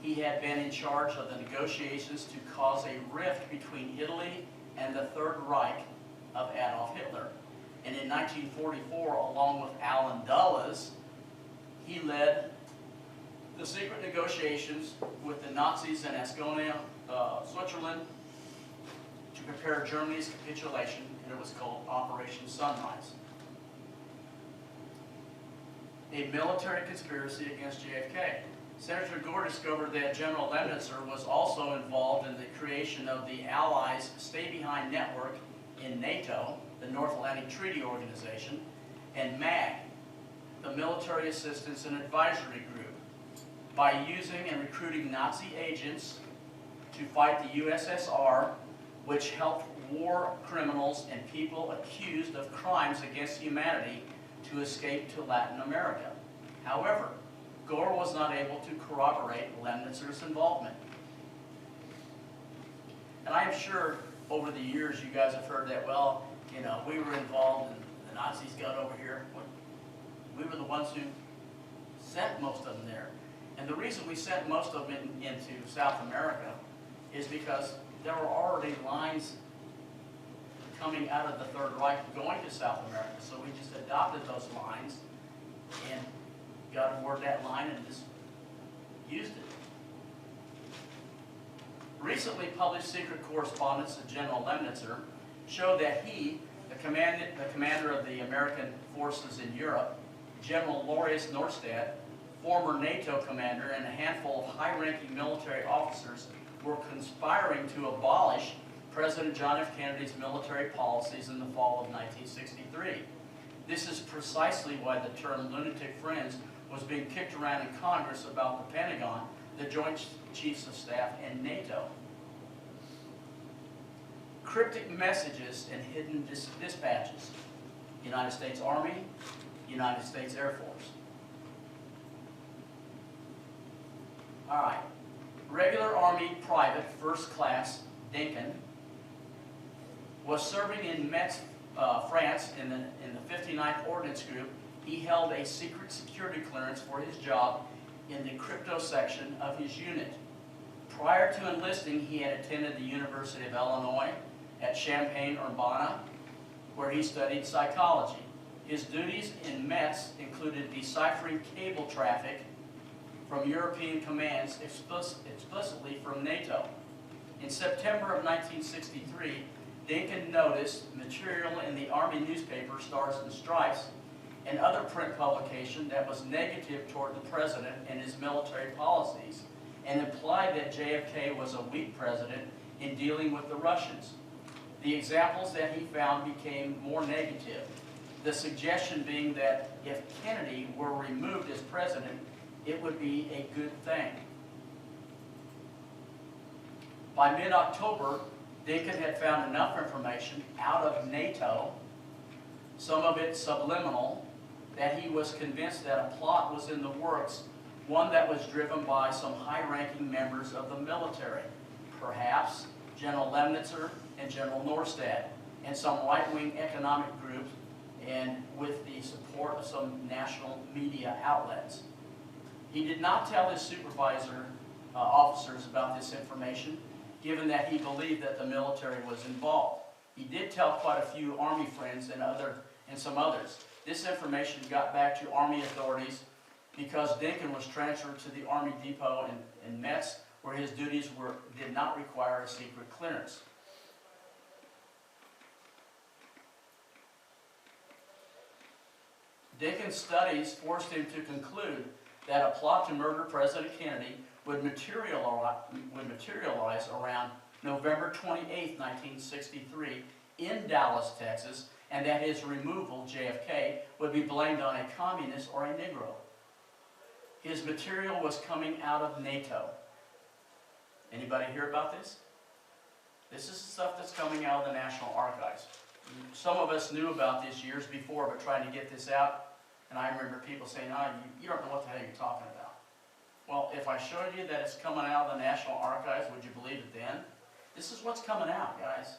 he had been in charge of the negotiations to cause a rift between Italy and the Third Reich of Adolf Hitler. And in 1944, along with Allen Dulles, he led the secret negotiations with the Nazis in Ascona, Switzerland, to prepare Germany's capitulation, and it was called Operation Sunrise. A military conspiracy against JFK. Senator Gore discovered that General Lemnitzer was also involved in the creation of the Allies' Stay-Behind Network in NATO, the North Atlantic Treaty Organization, and MAG, the Military Assistance and Advisory Group, by using and recruiting Nazi agents to fight the USSR, which helped war criminals and people accused of crimes against humanity to escape to Latin America. However, Gore was not able to corroborate Lemnitzer's involvement. And I'm sure over the years you guys have heard that, well, you know, we were involved and the Nazis got over here. We were the ones who sent most of them there. And the reason we sent most of them into South America is because there were already lines coming out of the Third Reich going to South America. So we just adopted those lines and got aboard that line and just used it. Recently published secret correspondence of General Lemnitzer showed that he, the commander of the American forces in Europe, General Laureus Norstad, former NATO commander, and a handful of high-ranking military officers were conspiring to abolish President John F. Kennedy's military policies in the fall of 1963. This is precisely why the term lunatic fringe was being kicked around in Congress about the Pentagon, the Joint Chiefs of Staff, and NATO. Cryptic messages and hidden dispatches. United States Army, United States Air Force. All right. Regular Army Private First Class Dinkin was serving in Metz, France in the 59th Ordnance Group. He held a secret security clearance for his job in the crypto section of his unit. Prior to enlisting, he had attended the University of Illinois at Champaign-Urbana, where he studied psychology. His duties in Metz included deciphering cable traffic from European commands explicitly from NATO. In September of 1963, Dinkin noticed material in the Army newspaper Stars and Stripes and other print publication that was negative toward the president and his military policies, and implied that JFK was a weak president in dealing with the Russians. The examples that he found became more negative, the suggestion being that if Kennedy were removed as president, it would be a good thing. By mid-October, Dinkin had found enough information out of NATO, some of it subliminal, that he was convinced that a plot was in the works, one that was driven by some high-ranking members of the military, perhaps General Lemnitzer and General Norstad, and some right-wing economic groups, and with the support of some national media outlets. He did not tell his supervisor officers about this information, given that he believed that the military was involved. He did tell quite a few Army friends and some others. This information got back to Army authorities because Dinkin was transferred to the Army Depot in Metz, where his duties did not require a secret clearance. Dinkin's studies forced him to conclude that a plot to murder President Kennedy would materialize around November 28, 1963, in Dallas, Texas, and that his removal, JFK, would be blamed on a communist or a Negro. His material was coming out of NATO. Anybody hear about this? This is stuff that's coming out of the National Archives. Some of us knew about this years before, but trying to get this out, and I remember people saying, "Oh, you don't know what the hell you're talking about." Well, if I showed you that it's coming out of the National Archives, would you believe it then? This is what's coming out, guys.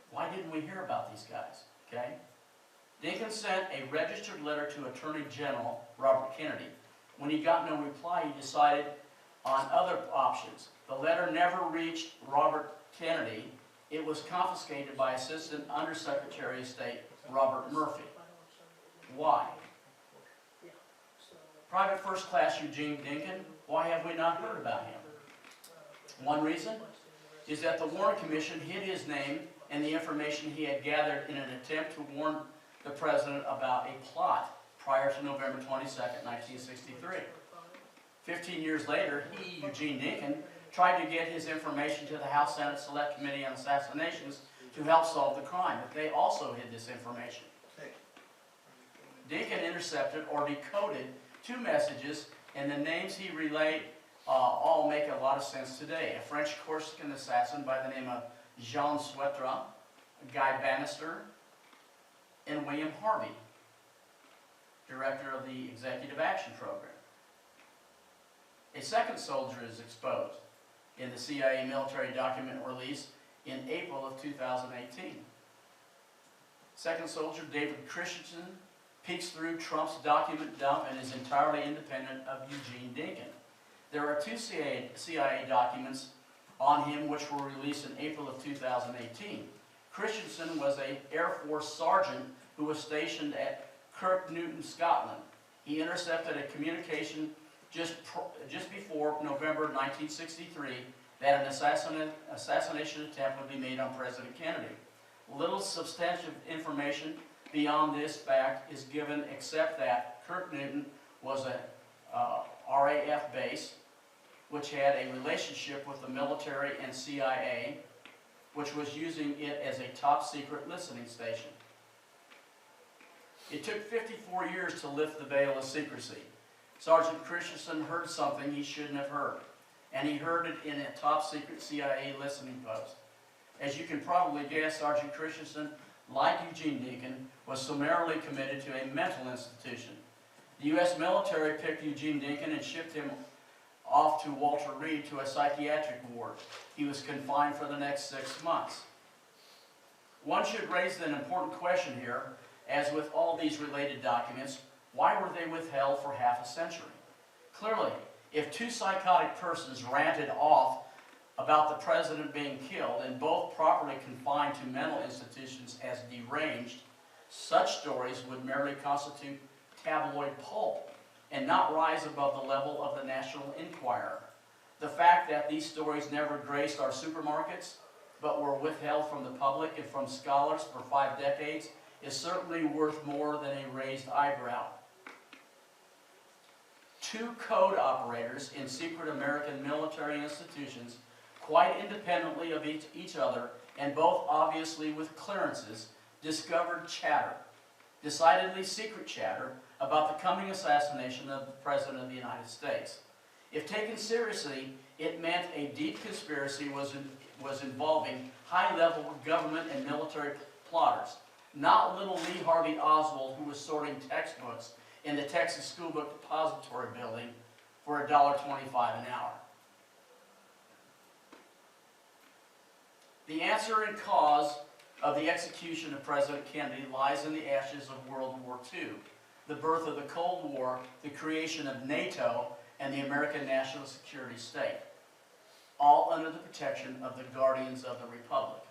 Why didn't we hear about these guys? Okay? Dinkin sent a registered letter to Attorney General Robert Kennedy. When he got no reply, he decided on other options. The letter never reached Robert Kennedy. It was confiscated by Assistant Undersecretary of State Robert Murphy. Why? Private First Class Eugene Dinkin, why have we not heard about him? One reason is that the Warren Commission hid his name and the information he had gathered in an attempt to warn the president about a plot prior to November 22nd, 1963. 15 years later, he, Eugene Dinkin, tried to get his information to the House Senate Select Committee on Assassinations to help solve the crime, but they also hid this information. Dinkin intercepted or decoded 2 messages, and the names he relayed all make a lot of sense today. A French Corsican assassin by the name of Jean Suetra, Guy Bannister, and William Harvey, director of the Executive Action Program. A second soldier is exposed in the CIA military document release in April of 2018. Second soldier, David Christensen, peeks through Trump's document dump and is entirely independent of Eugene Dinkin. There are 2 CIA documents on him which were released in April of 2018. Christensen was an Air Force sergeant who was stationed at Kirk Newton, Scotland. He intercepted a communication just before November 1963 that an assassination attempt would be made on President Kennedy. Little substantive information beyond this fact is given, except that Kirk Newton was a RAF base which had a relationship with the military and CIA, which was using it as a top secret listening station. It took 54 years to lift the veil of secrecy. Sergeant Christensen heard something he shouldn't have heard, and he heard it in a top secret CIA listening post. As you can probably guess, Sergeant Christensen, like Eugene Dinkin, was summarily committed to a mental institution. The U.S. military picked Eugene Dinkin and shipped him off to Walter Reed to a psychiatric ward. He was confined for the next 6 months. One should raise an important question here, as with all these related documents, why were they withheld for half a century? Clearly, if two psychotic persons ranted off about the president being killed and both properly confined to mental institutions as deranged, such stories would merely constitute tabloid pulp and not rise above the level of the National Enquirer. The fact that these stories never graced our supermarkets, but were withheld from the public and from scholars for 5 decades, is certainly worth more than a raised eyebrow. Two code operators in secret American military institutions, quite independently of each other, and both obviously with clearances, discovered chatter, decidedly secret chatter, about the coming assassination of the President of the United States. If taken seriously, it meant a deep conspiracy was involving high-level government and military plotters, not little Lee Harvey Oswald, who was sorting textbooks in the Texas School Book Depository Building for $1.25 an hour. The answer and cause of the execution of President Kennedy lies in the ashes of World War II, the birth of the Cold War, the creation of NATO, and the American national security state, all under the protection of the guardians of the Republic.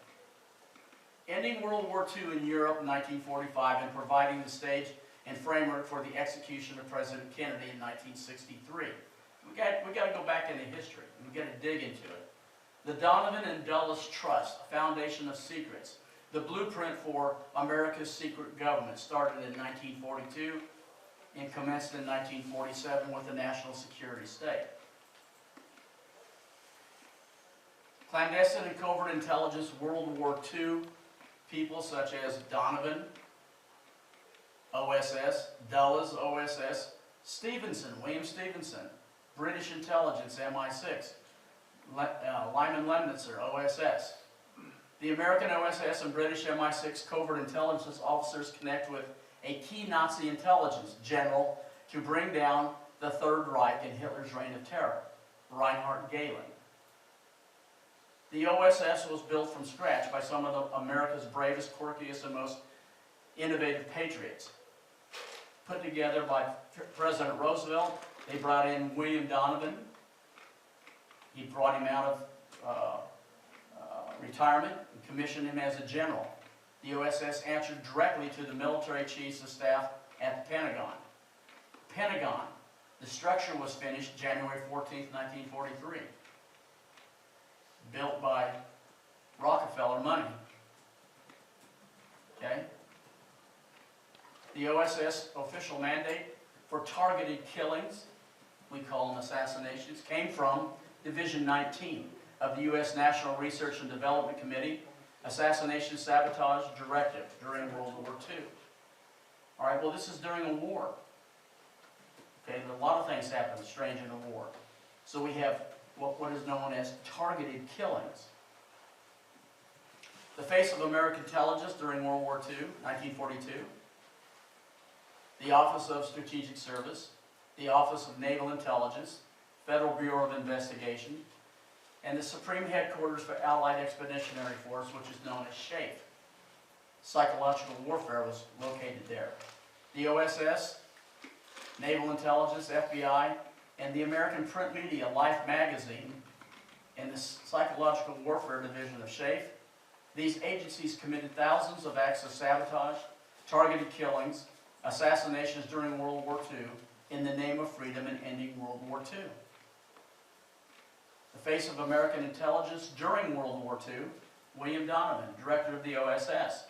Ending World War II in Europe in 1945 and providing the stage and framework for the execution of President Kennedy in 1963. We got to go back into history. We got to dig into it. The Donovan and Dulles Trust, a foundation of secrets, the blueprint for America's secret government, started in 1942 and commenced in 1947 with the national security state. Clandestine and covert intelligence World War II people such as Donovan, OSS, Dulles, OSS, Stevenson, William Stevenson, British intelligence, MI6, Lyman Lemnitzer, OSS. The American OSS and British MI6 covert intelligence officers connect with a key Nazi intelligence general to bring down the Third Reich in Hitler's reign of terror, Reinhard Gehlen. The OSS was built from scratch by some of America's bravest, quirkiest, and most innovative patriots. Put together by President Roosevelt, they brought in William Donovan. He brought him out of retirement and commissioned him as a general. The OSS answered directly to the military chiefs of staff at the Pentagon. Pentagon, the structure was finished January 14, 1943. Built by Rockefeller money. Okay? The OSS official mandate for targeted killings, we call them assassinations, came from Division 19 of the U.S. National Research and Development Committee, Assassination Sabotage Directive during World War II. All right, well, this is during a war. Okay, a lot of things happen strange in a war. So we have what is known as targeted killings. The face of American intelligence during World War II, 1942. The Office of Strategic Service, the Office of Naval Intelligence, Federal Bureau of Investigation, and the Supreme Headquarters for Allied Expeditionary Force, which is known as SHAEF. Psychological warfare was located there. The OSS, Naval Intelligence, FBI, and the American print media, Life magazine, and the Psychological Warfare Division of SHAEF. These agencies committed thousands of acts of sabotage, targeted killings, assassinations during World War II in the name of freedom and ending World War II. The face of American intelligence during World War II, William Donovan, director of the OSS.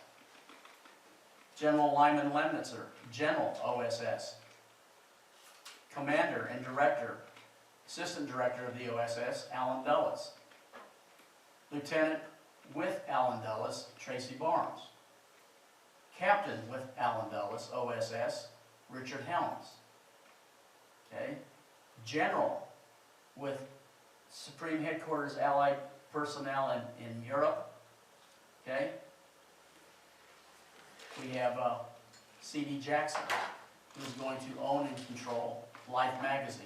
General Lyman Lemnitzer, General OSS. Commander and Director, Assistant Director of the OSS, Alan Dulles. Lieutenant with Alan Dulles, Tracy Barnes. Captain with Alan Dulles, OSS, Richard Helms. Okay. General with Supreme Headquarters Allied personnel in Europe. Okay. We have C.D. Jackson, who's going to own and control Life magazine.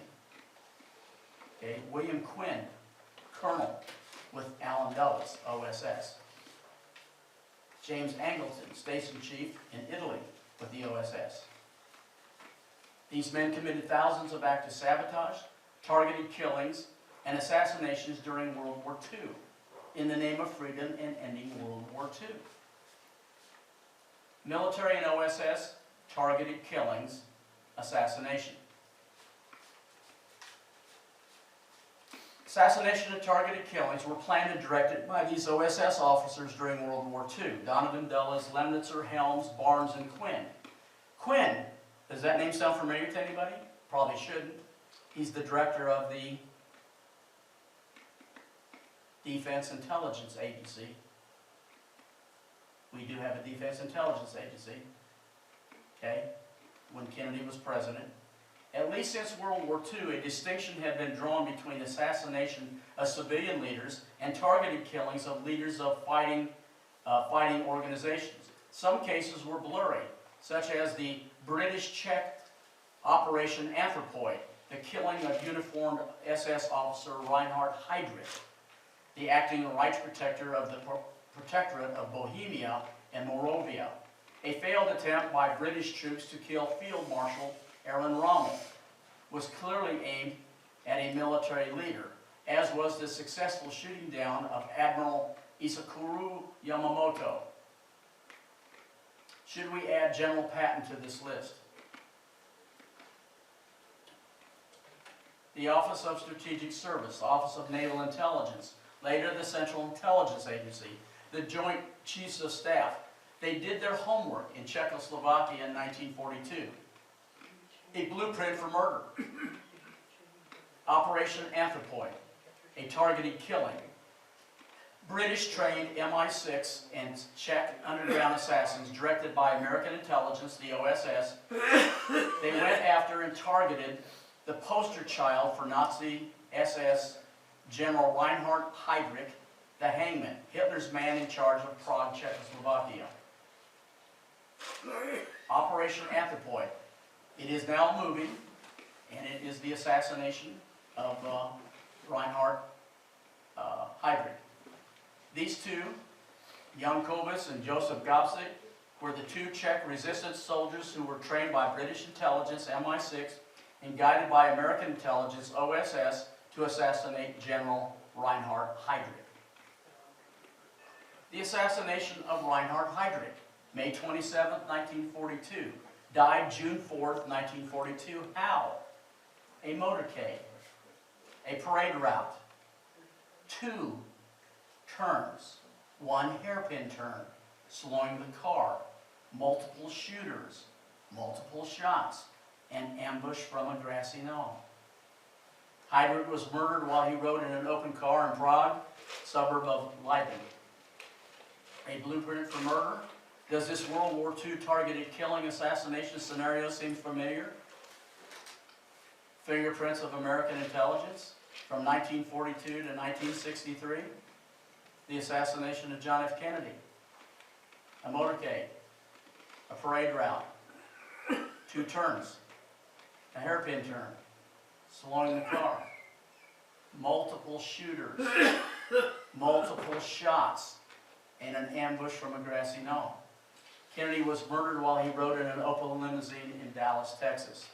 Okay, William Quinn, colonel with Allen Dulles, OSS. James Angleton, station chief in Italy with the OSS. These men committed thousands of acts of sabotage, targeted killings, and assassinations during World War II in the name of freedom and ending World War II. Military and OSS, targeted killings, assassination. Assassination and targeted killings were planned and directed by these OSS officers during World War II. Donovan, Dulles, Lemnitzer, Helms, Barnes, and Quinn. Quinn, does that name sound familiar to anybody? Probably shouldn't. He's the director of the Defense Intelligence Agency. We do have a Defense Intelligence Agency, okay, when Kennedy was president. At least since World War II, a distinction had been drawn between assassination of civilian leaders and targeted killings of leaders of fighting organizations. Some cases were blurry, such as the British-Czech Operation Anthropoid, the killing of uniformed SS officer Reinhard Heydrich, the acting rights protector of the Protectorate of Bohemia and Moravia, a failed attempt by British troops to kill Field Marshal Erwin Rommel, was clearly aimed at a military leader, as was the successful shooting down of Admiral Isakuru Yamamoto. Should we add General Patton to this list? The Office of Strategic Service, the Office of Naval Intelligence, later the Central Intelligence Agency, the Joint Chiefs of Staff. They did their homework in Czechoslovakia in 1942. A blueprint for murder. Operation Anthropoid, a targeted killing. British-trained MI6 and Czech underground assassins directed by American intelligence, the OSS. They went after and targeted the poster child for Nazi SS General Reinhard Heydrich, the hangman, Hitler's man in charge of Prague, Czechoslovakia. Operation Anthropoid. It is now moving, and it is the assassination of Reinhard Heydrich. These two, Jan Kovas and Joseph Gobsik, were the two Czech resistance soldiers who were trained by British intelligence, MI6, and guided by American intelligence, OSS, to assassinate General Reinhard Heydrich. The assassination of Reinhard Heydrich, May 27, 1942, died June 4, 1942. How? A motorcade, a parade route, 2 turns, 1 hairpin turn, slowing the car, multiple shooters, multiple shots, and ambush from a grassy knoll. Heydrich was murdered while he rode in an open car in Prague, suburb of Leiden. A blueprint for murder? Does this World War II targeted killing assassination scenario seem familiar? Fingerprints of American intelligence from 1942 to 1963. The assassination of John F. Kennedy. A motorcade. A parade route. 2 turns. A hairpin turn. Slowing the car. Multiple shooters. Multiple shots. And an ambush from a grassy knoll. Kennedy was murdered while he rode in an Opel limousine in Dallas, Texas.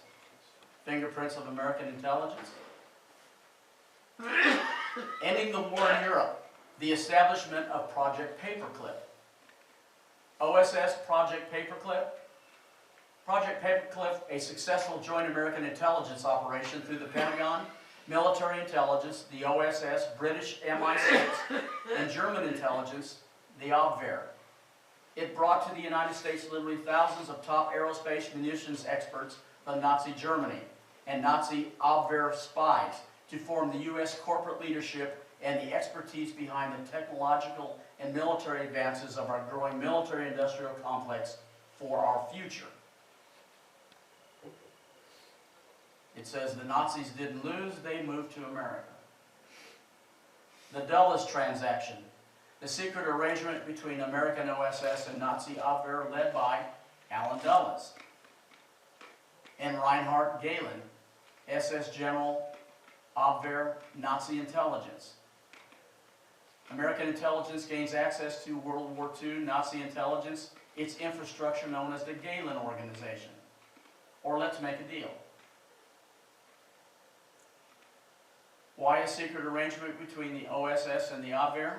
Fingerprints of American intelligence. Ending the war in Europe. The establishment of Project Paperclip. OSS Project Paperclip. Project Paperclip, a successful joint American intelligence operation through the Pentagon, military intelligence, the OSS, British MI6, and German intelligence, the Abwehr. It brought to the United States literally thousands of top aerospace munitions experts from Nazi Germany and Nazi Abwehr spies to form the U.S. corporate leadership and the expertise behind the technological and military advances of our growing military-industrial complex for our future. It says the Nazis didn't lose, they moved to America. The Dulles transaction. The secret arrangement between American OSS and Nazi Abwehr led by Allen Dulles and Reinhard Gehlen, SS General Abwehr, Nazi intelligence. American intelligence gains access to World War II Nazi intelligence, its infrastructure known as the Gehlen Organization. Or let's make a deal. Why a secret arrangement between the OSS and the Abwehr?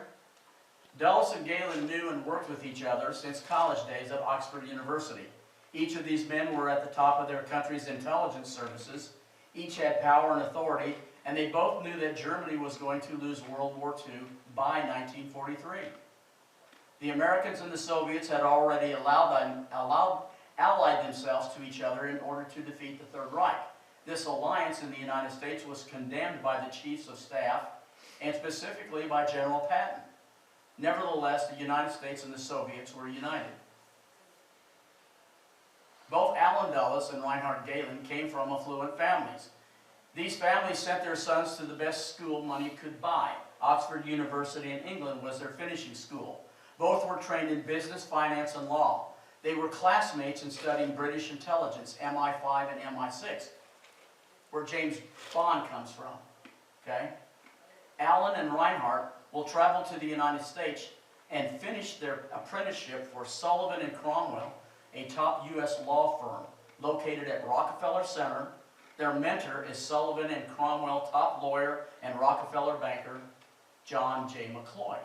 Dulles and Gehlen knew and worked with each other since college days at Oxford University. Each of these men were at the top of their country's intelligence services. Each had power and authority, and they both knew that Germany was going to lose World War II by 1943. The Americans and the Soviets had already allied themselves to each other in order to defeat the Third Reich. This alliance in the United States was condemned by the chiefs of staff, and specifically by General Patton. Nevertheless, the United States and the Soviets were united. Both Allen Dulles and Reinhard Gehlen came from affluent families. These families sent their sons to the best school money could buy. Oxford University in England was their finishing school. Both were trained in business, finance, and law. They were classmates in studying British intelligence, MI5 and MI6, where James Bond comes from. Okay? Allen and Reinhardt will travel to the United States and finish their apprenticeship for Sullivan and Cromwell, a top U.S. law firm located at Rockefeller Center. Their mentor is Sullivan and Cromwell top lawyer and Rockefeller banker, John J. McCloy.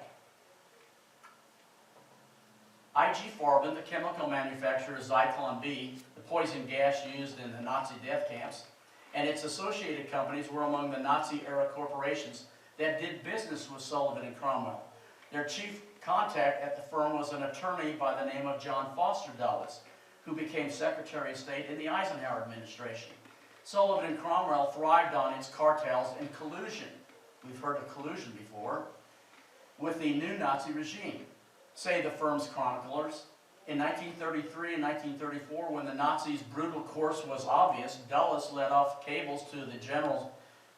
I.G. Farben, the chemical manufacturer of Zyklon B, the poison gas used in the Nazi death camps, and its associated companies were among the Nazi-era corporations that did business with Sullivan and Cromwell. Their chief contact at the firm was an attorney by the name of John Foster Dulles, who became Secretary of State in the Eisenhower administration. Sullivan and Cromwell thrived on its cartels and collusion. We've heard of collusion before, with the new Nazi regime. Say the firm's chroniclers. In 1933 and 1934, when the Nazis' brutal course was obvious, Dulles let off cables to the generals,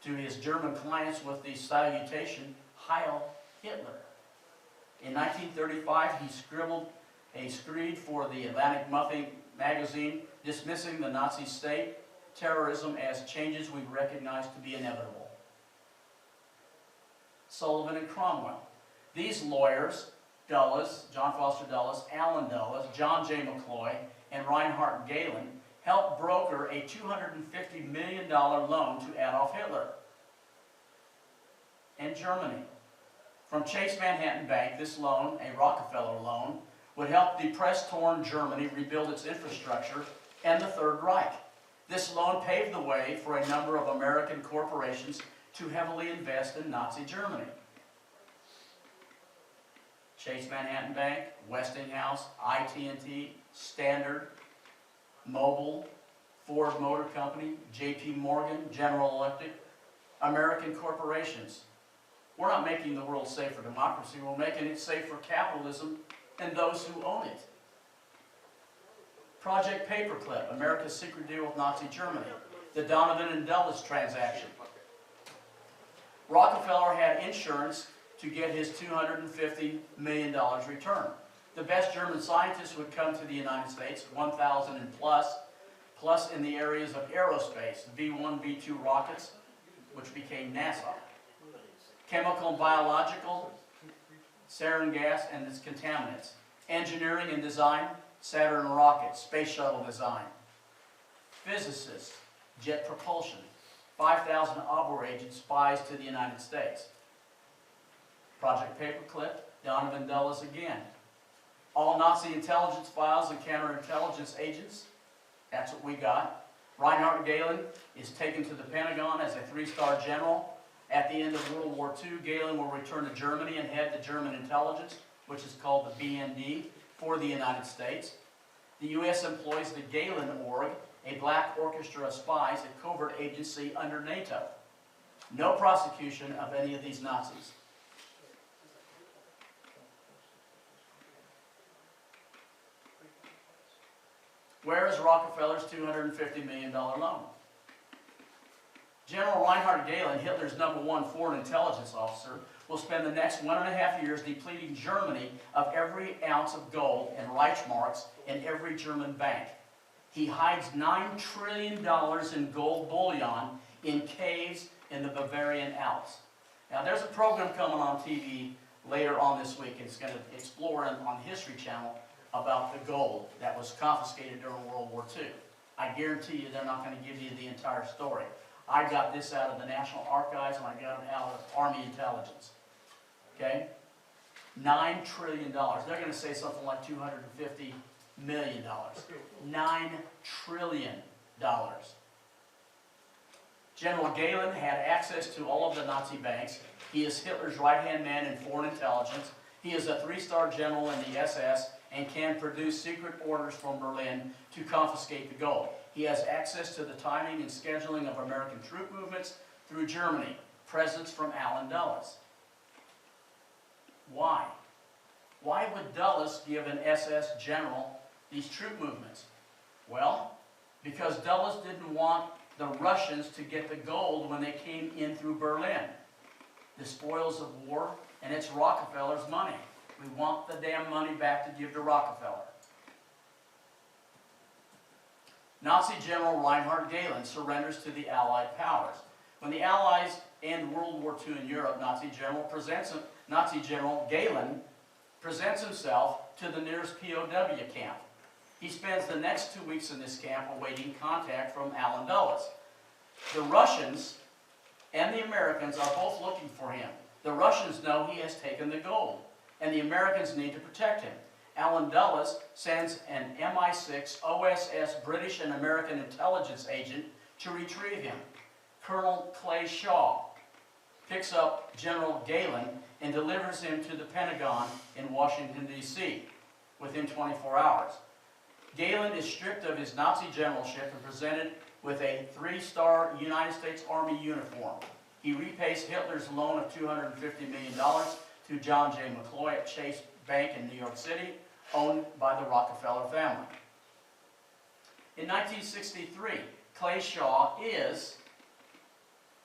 to his German clients with the salutation, Heil Hitler. In 1935, he scribbled a screed for the Atlantic Monthly magazine dismissing the Nazi state terrorism as changes we recognize to be inevitable. Sullivan and Cromwell. These lawyers, Dulles, John Foster Dulles, Allen Dulles, John J. McCloy, and Reinhard Gehlen helped broker a $250 million loan to Adolf Hitler and Germany. From Chase Manhattan Bank, this loan, a Rockefeller loan, would help depressed, torn Germany rebuild its infrastructure and the Third Reich. This loan paved the way for a number of American corporations to heavily invest in Nazi Germany. Chase Manhattan Bank, Westinghouse, IT&T, Standard, Mobil, Ford Motor Company, J.P. Morgan, General Electric, American corporations. We're not making the world safe for democracy, we're making it safe for capitalism and those who own it. Project Paperclip, America's secret deal with Nazi Germany. The Donovan and Dulles transaction. Rockefeller had insurance to get his $250 million return. The best German scientists would come to the United States, 1,000 and plus in the areas of aerospace, V-1, V-2 rockets, which became NASA. Chemical and biological, sarin gas and its contaminants. Engineering and design, Saturn rockets, space shuttle design. Physicists, jet propulsion, 5,000 Abwehr agent spies to the United States. Project Paperclip, Donovan Dulles again. All Nazi intelligence files and counterintelligence agents, that's what we got. Reinhard Gehlen is taken to the Pentagon as a 3-star general. At the end of World War II, Gehlen will return to Germany and head the German intelligence, which is called the BND, for the United States. The U.S. employs the Gehlen Org, a black orchestra of spies, a covert agency under NATO. No prosecution of any of these Nazis. Where is Rockefeller's $250 million loan? General Reinhard Gehlen, Hitler's #1 foreign intelligence officer, will spend the next 1.5 years depleting Germany of every ounce of gold and Reichsmarks in every German bank. He hides $9 trillion in gold bullion in caves in the Bavarian Alps. Now there's a program coming on TV later on this week. It's going to explore on the History Channel about the gold that was confiscated during World War II. I guarantee you they're not going to give you the entire story. I got this out of the National Archives and I got it out of Army intelligence. Okay? $9 trillion. They're going to say something like $250 million. $9 trillion. General Galen had access to all of the Nazi banks. He is Hitler's right-hand man in foreign intelligence. He is a 3-star general in the SS and can produce secret orders from Berlin to confiscate the gold. He has access to the timing and scheduling of American troop movements through Germany. Presence from Allen Dulles. Why? Why would Dulles give an SS general these troop movements? Well, because Dulles didn't want the Russians to get the gold when they came in through Berlin. The spoils of war, and it's Rockefeller's money. We want the damn money back to give to Rockefeller. Nazi General Reinhard Gehlen surrenders to the Allied powers. When the Allies end World War II in Europe, Nazi General Gehlen presents himself to the nearest POW camp. He spends the next 2 weeks in this camp awaiting contact from Allen Dulles. The Russians and the Americans are both looking for him. The Russians know he has taken the gold, and the Americans need to protect him. Allen Dulles sends an MI6 OSS British and American intelligence agent to retrieve him. Colonel Clay Shaw picks up General Gehlen and delivers him to the Pentagon in Washington, D.C. within 24 hours. Gehlen is stripped of his Nazi generalship and presented with a 3-star United States Army uniform. He repays Hitler's loan of $250 million to John J. McCloy at Chase Bank in New York City, owned by the Rockefeller family. In 1963, Clay Shaw is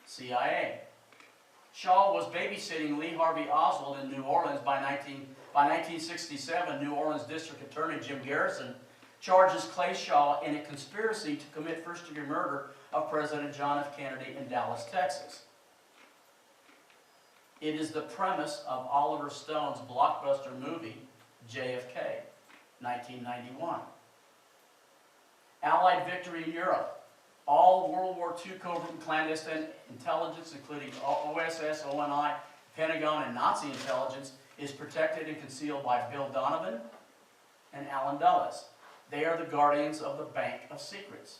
CIA. Shaw was babysitting Lee Harvey Oswald in New Orleans. By 1967, New Orleans District Attorney Jim Garrison charges Clay Shaw in a conspiracy to commit first-degree murder of President John F. Kennedy in Dallas, Texas. It is the premise of Oliver Stone's blockbuster movie, JFK, 1991. Allied victory in Europe. All World War II covert and clandestine intelligence, including OSS, ONI, Pentagon, and Nazi intelligence, is protected and concealed by Bill Donovan and Allen Dulles. They are the guardians of the Bank of Secrets.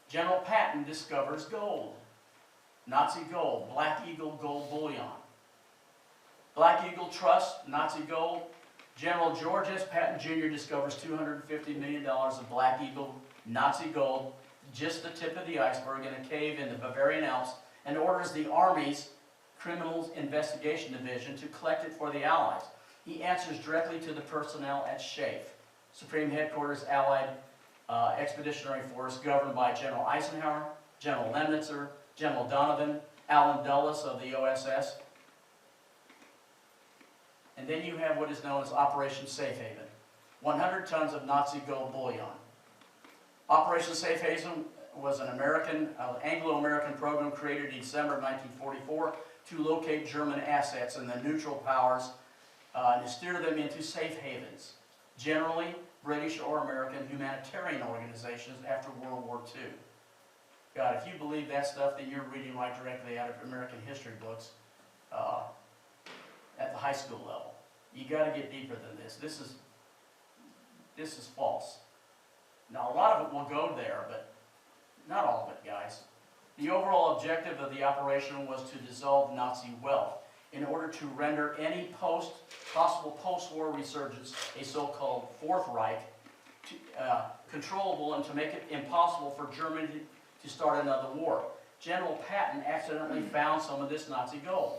General Patton discovers gold. Nazi gold, Black Eagle gold bullion. Black Eagle Trust, Nazi gold. General George S. Patton Jr. discovers $250 million of Black Eagle Nazi gold, just the tip of the iceberg, in a cave in the Bavarian Alps, and orders the Army's Criminals Investigation Division to collect it for the Allies. He answers directly to the personnel at SHAEF, Supreme Headquarters Allied Expeditionary Force, governed by General Eisenhower, General Lemnitzer, General Donovan, Allen Dulles of the OSS. And then you have what is known as Operation Safe Haven, 100 tons of Nazi gold bullion. Operation Safe Haven was an Anglo-American program created in December of 1944 to locate German assets in the neutral powers and to steer them into safe havens, generally British or American humanitarian organizations after World War II. God, if you believe that stuff, then you're reading right directly out of American history books at the high school level. You got to get deeper than this. This is false. Now, a lot of it will go there, but not all of it, guys. The overall objective of the operation was to dissolve Nazi wealth in order to render any possible post-war resurgence, a so-called Fourth Reich, controllable, and to make it impossible for Germany to start another war. General Patton accidentally found some of this Nazi gold.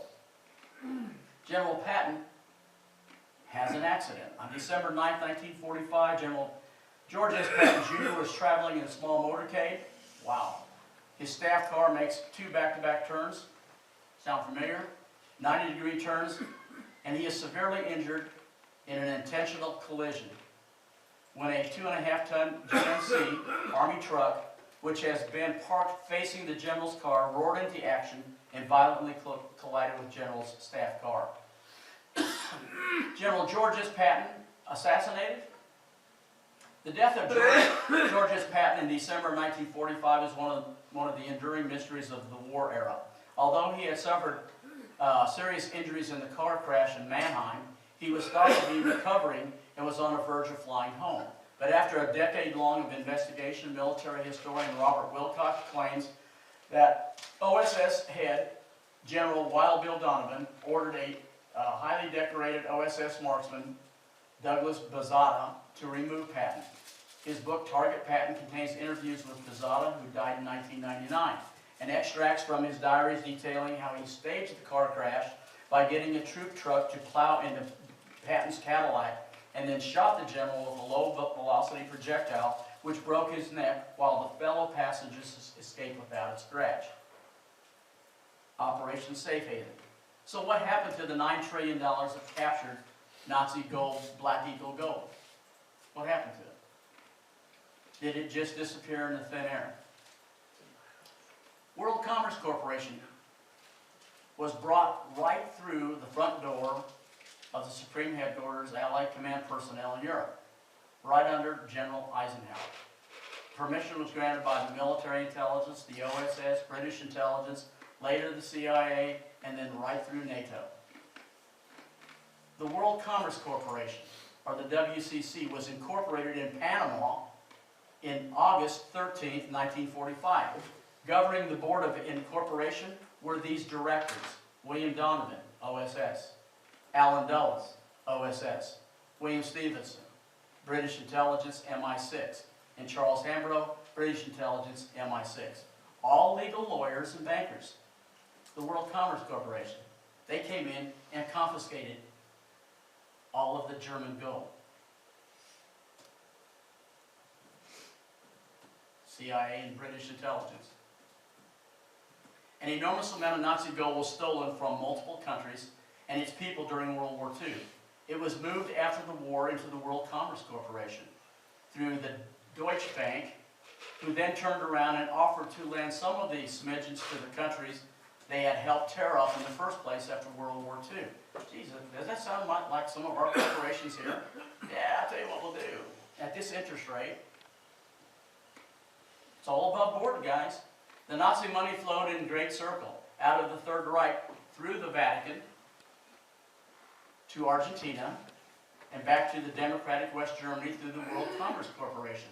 General Patton has an accident. On December 9, 1945, General George S. Patton Jr. was traveling in a small motorcade. Wow. His staff car makes 2 back-to-back turns. Sound familiar? 90-degree turns. And he is severely injured in an intentional collision when a 2.5-ton GMC Army truck which has been parked facing the general's car, roared into action and violently collided with general's staff car. General George Patton assassinated. The death of George Patton in December 1945 is one of the enduring mysteries of the war era. Although he had suffered serious injuries in the car crash in Mannheim, he was thought to be recovering and was on the verge of flying home. But after a decade-long of investigation, military historian Robert Wilcox claims that OSS head General Wild Bill Donovan ordered a highly decorated OSS marksman, Douglas Bazada, to remove Patton. His book, Target Patton, contains interviews with Bazada, who died in 1999, and extracts from his diaries detailing how he staged the car crash by getting a troop truck to plow into Patton's Cadillac and then shot the general with a low-velocity projectile, which broke his neck while the fellow passengers escaped without a scratch. Operation Safe Haven. So what happened to the $9 trillion of captured Nazi gold, Black Eagle gold? What happened to it? Did it just disappear into thin air? World Commerce Corporation was brought right through the front door of the Supreme Headquarters Allied Command personnel in Europe, right under General Eisenhower. Permission was granted by the military intelligence, the OSS, British intelligence, later the CIA, and then right through NATO. The World Commerce Corporation, or the WCC, was incorporated in Panama in August 13, 1945. Governing the board of incorporation were these directors: William Donovan, OSS; Alan Dulles, OSS; William Stevenson, British intelligence, MI6; and Charles Hambro, British intelligence, MI6. All legal lawyers and bankers. The World Commerce Corporation. They came in and confiscated all of the German gold. CIA and British intelligence. An enormous amount of Nazi gold was stolen from multiple countries and its people during World War II. It was moved after the war into the World Commerce Corporation through the Deutsche Bank, who then turned around and offered to lend some of these smidgens to the countries they had helped tear up in the first place after World War II. Jesus, does that sound like some of our corporations here? Yeah, I'll tell you what we'll do. At this interest rate, it's all above board, guys. The Nazi money flowed in great circle out of the Third Reich through the Vatican to Argentina and back to the democratic West Germany through the World Commerce Corporation.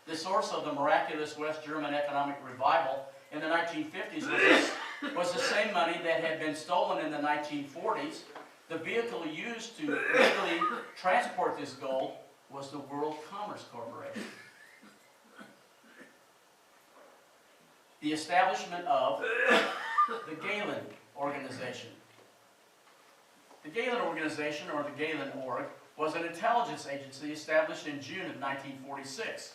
The source of the miraculous West German economic revival in the 1950s was the same money that had been stolen in the 1940s. The vehicle used to legally transport this gold was the World Commerce Corporation. The establishment of the Galen Organization. The Galen Organization, or the Galen Org, was an intelligence agency established in June of 1946.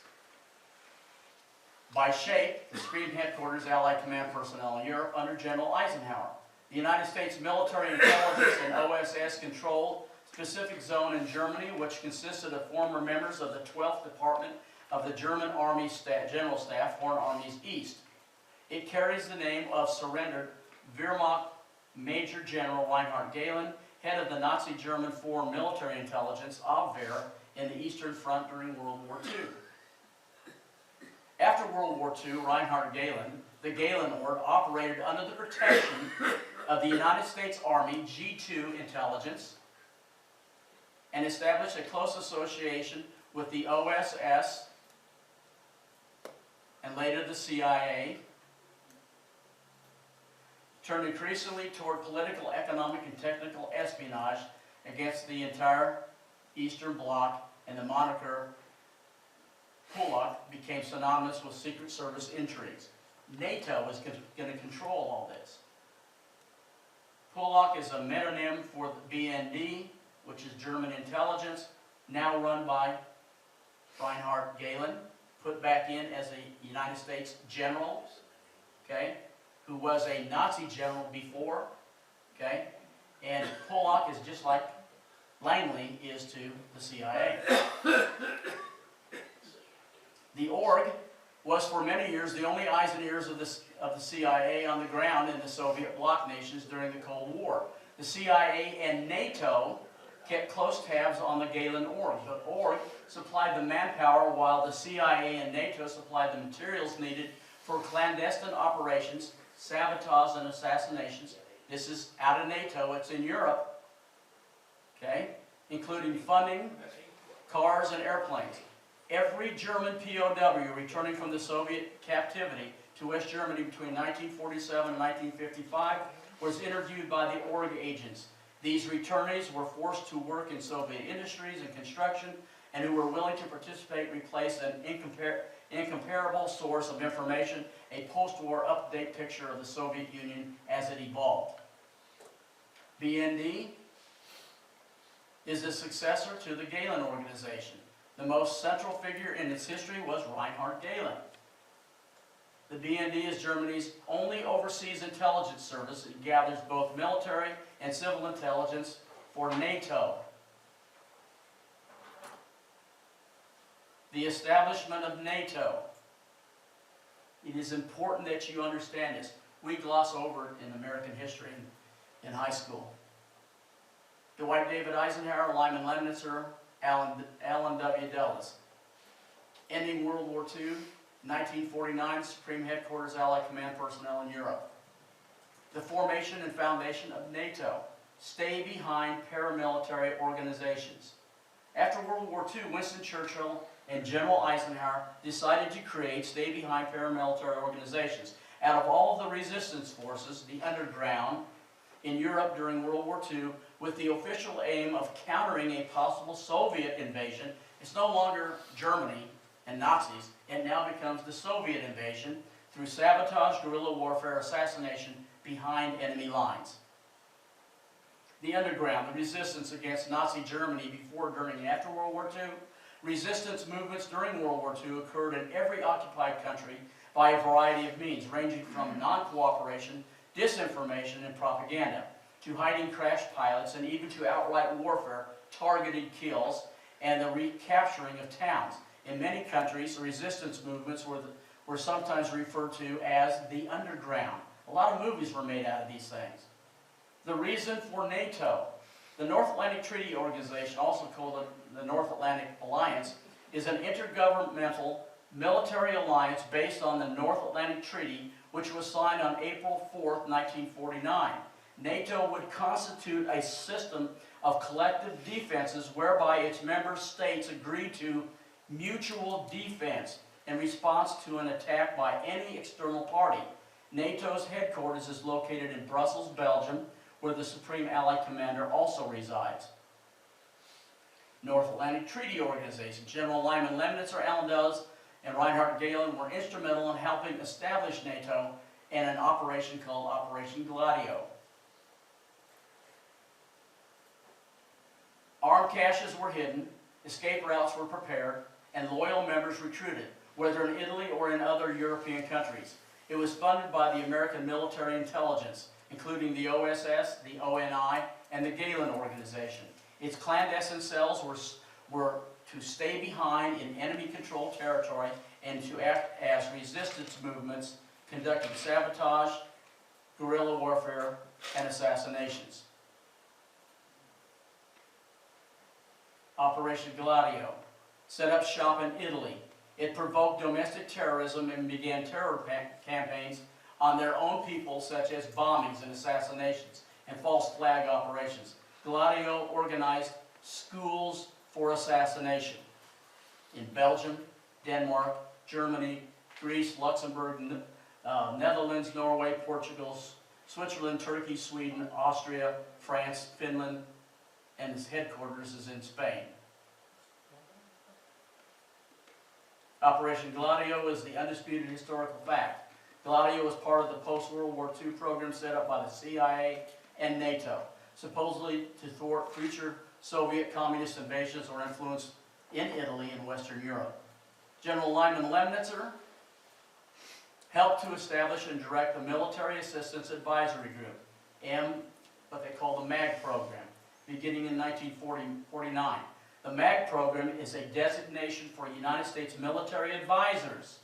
By shape, the Supreme Headquarters Allied Command personnel in Europe under General Eisenhower. The United States military intelligence and OSS controlled a specific zone in Germany, which consisted of former members of the 12th Department of the German Army General Staff, Foreign Armies East. It carries the name of surrendered Wehrmacht Major General Reinhard Gehlen, head of the Nazi German Foreign Military Intelligence, Abwehr, in the Eastern Front during World War II. After World War II, Reinhard Gehlen, the Gehlen Org, operated under the protection of the United States Army G2 intelligence and established a close association with the OSS and later the CIA, turned increasingly toward political, economic, and technical espionage against the entire Eastern Bloc, and the moniker Polak became synonymous with Secret Service intrigues. NATO was going to control all this. Polak is a metonym for the BND, which is German intelligence, now run by Reinhard Gehlen, put back in as a United States general, okay, who was a Nazi general before, okay, and Polak is just like Langley is to the CIA. The org was for many years the only eyes and ears of the CIA on the ground in the Soviet bloc nations during the Cold War. The CIA and NATO kept close tabs on the Galen org. The org supplied the manpower while the CIA and NATO supplied the materials needed for clandestine operations, sabotage and assassinations. This is out of NATO, it's in Europe, okay, including funding, cars, and airplanes. Every German POW returning from the Soviet captivity to West Germany between 1947 and 1955 was interviewed by the org agents. These returnees were forced to work in Soviet industries and construction, and who were willing to participate replaced an incomparable source of information, a post-war up-to-date picture of the Soviet Union as it evolved. BND is the successor to the Galen organization. The most central figure in its history was Reinhard Galen. The BND is Germany's only overseas intelligence service. It gathers both military and civil intelligence for NATO. The establishment of NATO. It is important that you understand this. We gloss over it in American history in high school. Dwight David Eisenhower, Lyman Lemnitzer, Allen W. Dulles. Ending World War II, 1949, Supreme Headquarters Allied Command personnel in Europe. The formation and foundation of NATO. Stay behind paramilitary organizations. After World War II, Winston Churchill and General Eisenhower decided to create stay behind paramilitary organizations. Out of all of the resistance forces, the underground, in Europe during World War II, with the official aim of countering a possible Soviet invasion. It's no longer Germany and Nazis. It now becomes the Soviet invasion through sabotage, guerrilla warfare, assassination behind enemy lines. The underground, the resistance against Nazi Germany before, during, and after World War II. Resistance movements during World War II occurred in every occupied country by a variety of means, ranging from non-cooperation, disinformation, and propaganda, to hiding crash pilots, and even to outright warfare, targeted kills, and the recapturing of towns. In many countries, the resistance movements were sometimes referred to as the underground. A lot of movies were made out of these things. The reason for NATO. The North Atlantic Treaty Organization, also called the North Atlantic Alliance, is an intergovernmental military alliance based on the North Atlantic Treaty, which was signed on April 4th, 1949. NATO would constitute a system of collective defenses whereby its member states agree to mutual defense in response to an attack by any external party. NATO's headquarters is located in Brussels, Belgium, where the Supreme Allied Commander also resides. North Atlantic Treaty Organization. General Lyman Lemnitzer, Allen Dulles, and Reinhard Galen were instrumental in helping establish NATO and an operation called Operation Gladio. Armed caches were hidden, escape routes were prepared, and loyal members recruited, whether in Italy or in other European countries. It was funded by the American military intelligence, including the OSS, the ONI, and the Galen Organization. Its clandestine cells were to stay behind in enemy-controlled territory and to act as resistance movements, conducting sabotage, guerrilla warfare, and assassinations. Operation Gladio. Set up shop in Italy. It provoked domestic terrorism and began terror campaigns on their own people, such as bombings and assassinations and false flag operations. Gladio organized schools for assassination in Belgium, Denmark, Germany, Greece, Luxembourg, Netherlands, Norway, Portugal, Switzerland, Turkey, Sweden, Austria, France, Finland, and its headquarters is in Spain. Operation Gladio is the undisputed historical fact. Gladio was part of the post-World War II program set up by the CIA and NATO, supposedly to thwart future Soviet communist invasions or influence in Italy and Western Europe. General Lyman Lemnitzer helped to establish and direct the Military Assistance Advisory Group, what they call the MAG program, beginning in 1949. The MAG program is a designation for United States military advisors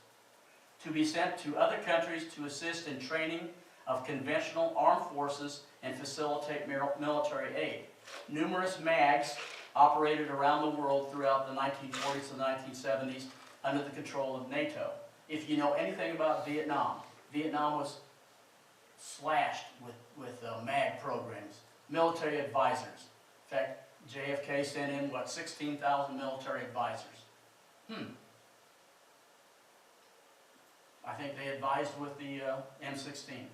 to be sent to other countries to assist in training of conventional armed forces and facilitate military aid. Numerous MAGs operated around the world throughout the 1940s to 1970s under the control of NATO. If you know anything about Vietnam, Vietnam was slashed with MAG programs, military advisors. In fact, JFK sent in, 16,000 military advisors. I think they advised with the M16.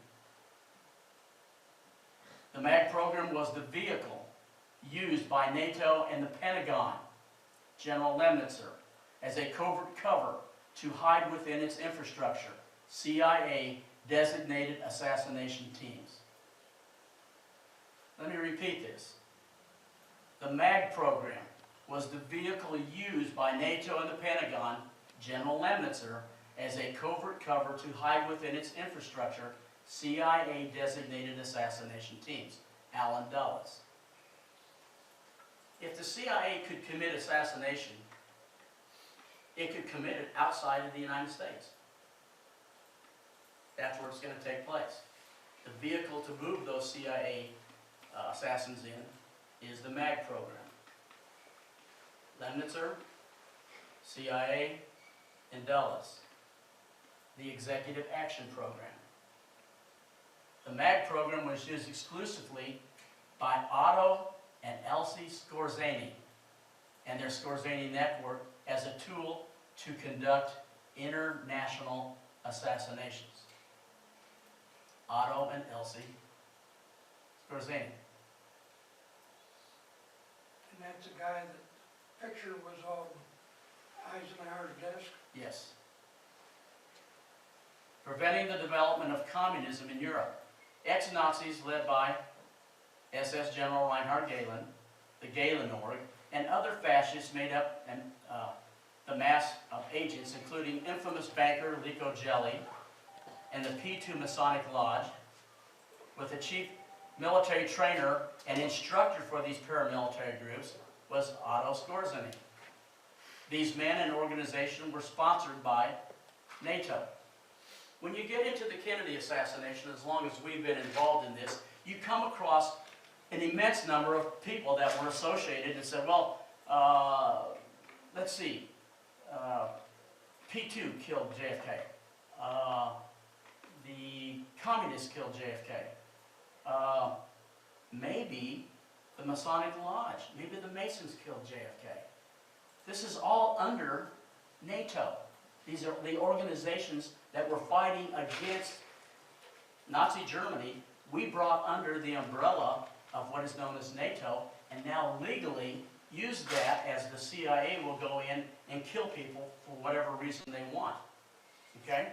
The MAG program was the vehicle used by NATO and the Pentagon, General Lemnitzer, as a covert cover to hide within its infrastructure CIA-designated assassination teams. Let me repeat this. The MAG program was the vehicle used by NATO and the Pentagon, General Lemnitzer, as a covert cover to hide within its infrastructure CIA-designated assassination teams. Allen Dulles. If the CIA could commit assassination, it could commit it outside of the United States. That's where it's going to take place. The vehicle to move those CIA assassins in is the MAG program. Lemnitzer, CIA, and Dulles, the Executive Action Program. The MAG program was used exclusively by Otto and Elsie Skorzeny and their Skorzeny network as a tool to conduct international assassinations. Otto and Elsie Skorzeny. And that's the guy that picture was on Eisenhower's desk? Yes. Preventing the development of communism in Europe. Ex-Nazis led by SS General Reinhard Gehlen, the Gehlen Org, and other fascists made up the mass of agents, including infamous banker Lico Gelli and the P2 Masonic Lodge, with the chief military trainer and instructor for these paramilitary groups was Otto Skorzeny. These men and organization were sponsored by NATO. When you get into the Kennedy assassination, as long as we've been involved in this, you come across an immense number of people that were associated and said, well, let's see, P2 killed JFK. The communists killed JFK. Maybe the Masonic Lodge, maybe the Masons killed JFK. This is all under NATO. These are the organizations that were fighting against Nazi Germany. We brought under the umbrella of what is known as NATO, and now legally use that as the CIA will go in and kill people for whatever reason they want. Okay?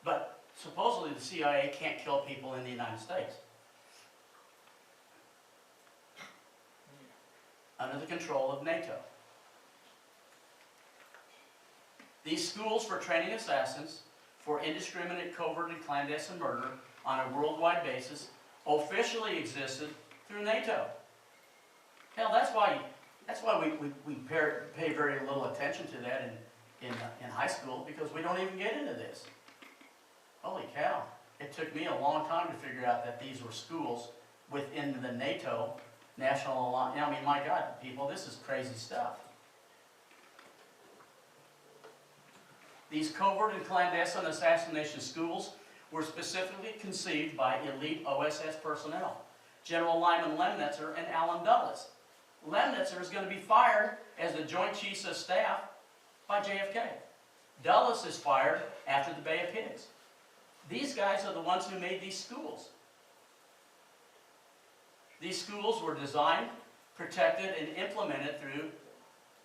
But supposedly the CIA can't kill people in the United States. Under the control of NATO. These schools for training assassins for indiscriminate, covert, and clandestine murder on a worldwide basis officially existed through NATO. Hell, that's why we pay very little attention to that in high school, because we don't even get into this. Holy cow. It took me a long time to figure out that these were schools within the NATO National Alliance. I mean, my God, people, this is crazy stuff. These covert and clandestine assassination schools were specifically conceived by elite OSS personnel, General Lyman Lemnitzer and Allen Dulles. Lemnitzer is going to be fired as the Joint Chiefs of Staff by JFK. Dulles is fired after the Bay of Pigs. These guys are the ones who made these schools. These schools were designed, protected, and implemented through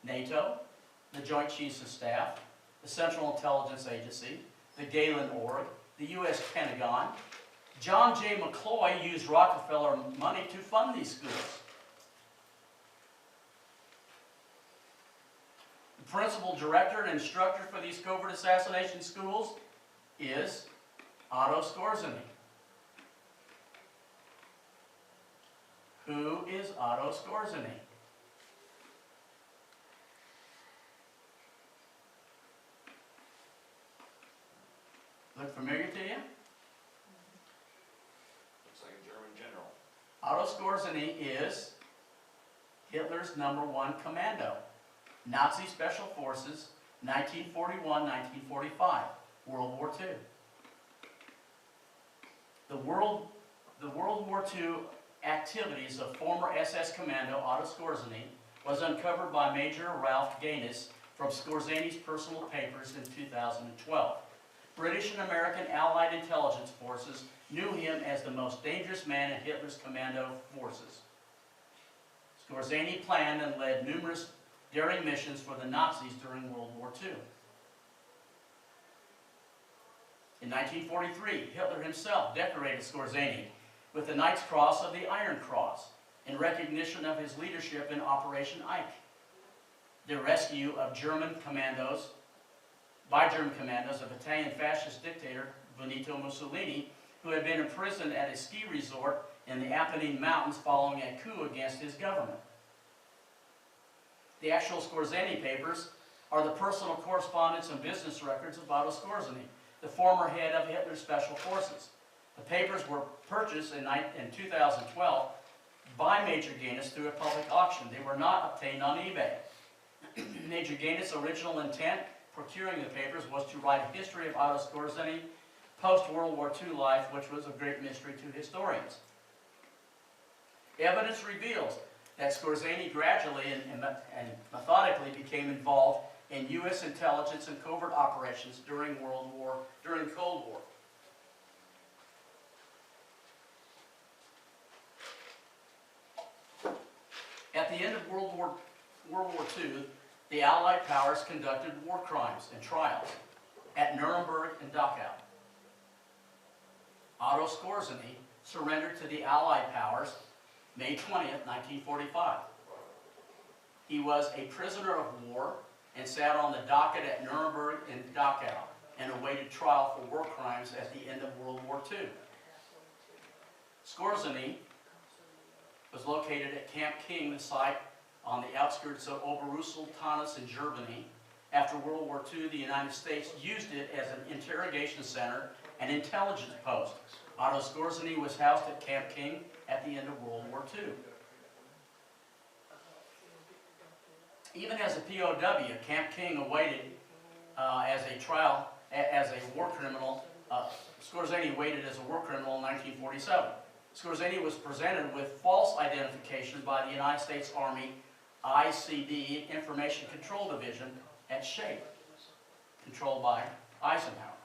NATO, the Joint Chiefs of Staff, the Central Intelligence Agency, the Gehlen Org, the U.S. Pentagon. John J. McCloy used Rockefeller money to fund these schools. The principal director and instructor for these covert assassination schools is Otto Skorzeny. Who is Otto Skorzeny? look familiar to you? Looks like a German general. Otto Skorzeny is Hitler's #1 commando. Nazi Special Forces, 1941-1945, World War II. The World War II activities of former SS commando Otto Skorzeny was uncovered by Major Ralph Gaines from Skorzeny's personal papers in 2012. British and American Allied intelligence forces knew him as the most dangerous man in Hitler's commando forces. Skorzeny planned and led numerous daring missions for the Nazis during World War II. In 1943, Hitler himself decorated Skorzeny with the Knight's Cross of the Iron Cross in recognition of his leadership in Operation Ike, the rescue of German commandos of Italian fascist dictator Benito Mussolini, who had been imprisoned at a ski resort in the Apennine Mountains following a coup against his government. The actual Skorzeny papers are the personal correspondence and business records of Otto Skorzeny, the former head of Hitler's Special Forces. The papers were purchased in 2012 by Major Gaines through a public auction. They were not obtained on eBay. Major Gaines' original intent procuring the papers was to write a history of Otto Skorzeny post-World War II life, which was a great mystery to historians. Evidence reveals that Skorzeny gradually and methodically became involved in U.S. intelligence and covert operations during the Cold War. At the end of World War II, the Allied powers conducted war crimes and trials at Nuremberg and Dachau. Otto Skorzeny surrendered to the Allied powers May 20th, 1945. He was a prisoner of war and sat on the docket at Nuremberg and Dachau and awaited trial for war crimes at the end of World War II. Skorzeny was located at Camp King, the site on the outskirts of Oberrussel-Taunus in Germany. After World War II, the United States used it as an interrogation center and intelligence post. Otto Skorzeny was housed at Camp King at the end of World War II. Even as a POW, Camp King awaited as a war criminal. Skorzeny waited as a war criminal in 1947. Skorzeny was presented with false identification by the United States Army ICD, Information Control Division, at SHAPE, controlled by Eisenhower.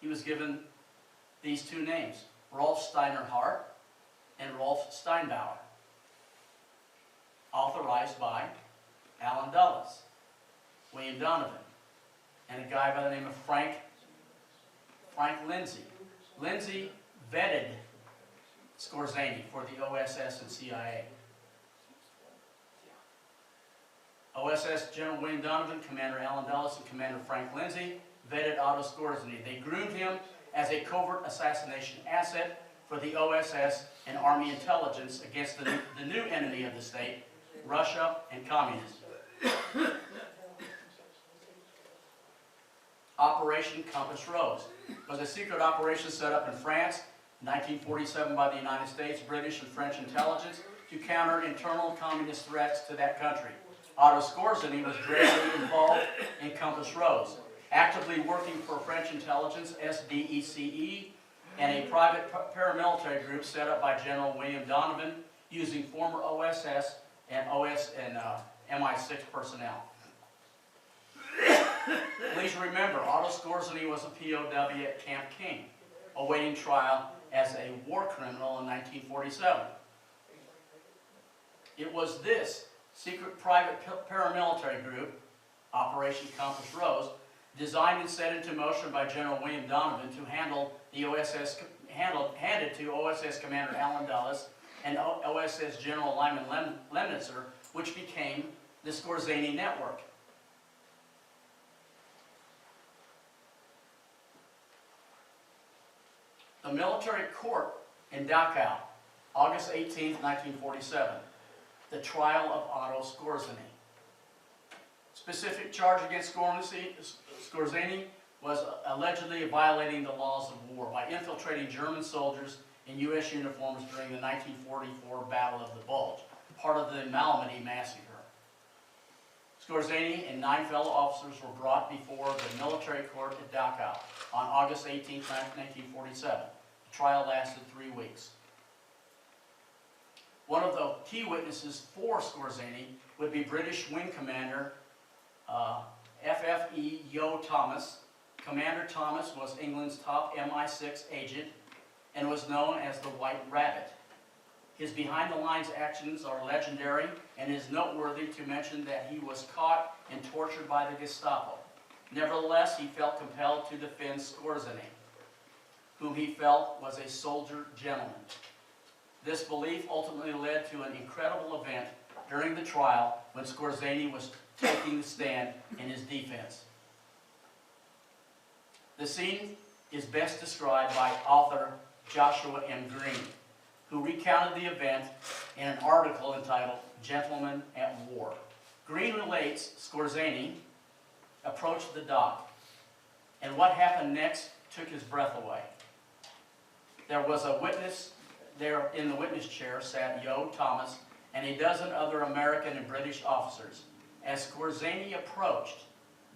He was given these two names, Rolf Steiner Hart and Rolf Steinbauer, authorized by Alan Dulles, William Donovan, and a guy by the name of Frank Lindsay. Lindsay vetted Skorzeny for the OSS and CIA. OSS General William Donovan, Commander Alan Dulles, and Commander Frank Lindsay vetted Otto Skorzeny. They groomed him as a covert assassination asset for the OSS and Army intelligence against the new enemy of the state, Russia and communism. Operation Compass Rose was a secret operation set up in France in 1947 by the United States, British, and French intelligence to counter internal communist threats to that country. Otto Skorzeny was directly involved in Compass Rose, actively working for French intelligence, SDECE, and a private paramilitary group set up by General William Donovan using former OSS and MI6 personnel. Please remember, Otto Skorzeny was a POW at Camp King, awaiting trial as a war criminal in 1947. It was this secret private paramilitary group, Operation Compass Rose, designed and set into motion by General William Donovan to handle the handed to OSS Commander Alan Dulles and OSS General Lyman Lemnitzer, which became the Skorzeny Network. The military court in Dachau, August 18, 1947, the trial of Otto Skorzeny. Specific charge against Skorzeny, was allegedly violating the laws of war by infiltrating German soldiers in U.S. uniforms during the 1944 Battle of the Bulge, part of the Malmedy Massacre. Skorzeny and 9 fellow officers were brought before the military court at Dachau on August 18, 1947. The trial lasted 3 weeks. One of the key witnesses for Skorzeny would be British Wing Commander FFE Yo Thomas. Commander Thomas was England's top MI6 agent and was known as the White Rabbit. His behind-the-lines actions are legendary, and it is noteworthy to mention that he was caught and tortured by the Gestapo. Nevertheless, he felt compelled to defend Skorzeny, whom he felt was a soldier gentleman. This belief ultimately led to an incredible event during the trial when Skorzeny was taking the stand in his defense. The scene is best described by author Joshua M. Green, who recounted the event in an article entitled "Gentlemen at War." Green relates Skorzeny approached the dock, and what happened next took his breath away. There was a witness there. In the witness chair sat Yo Thomas and a dozen other American and British officers. As Skorzeny approached,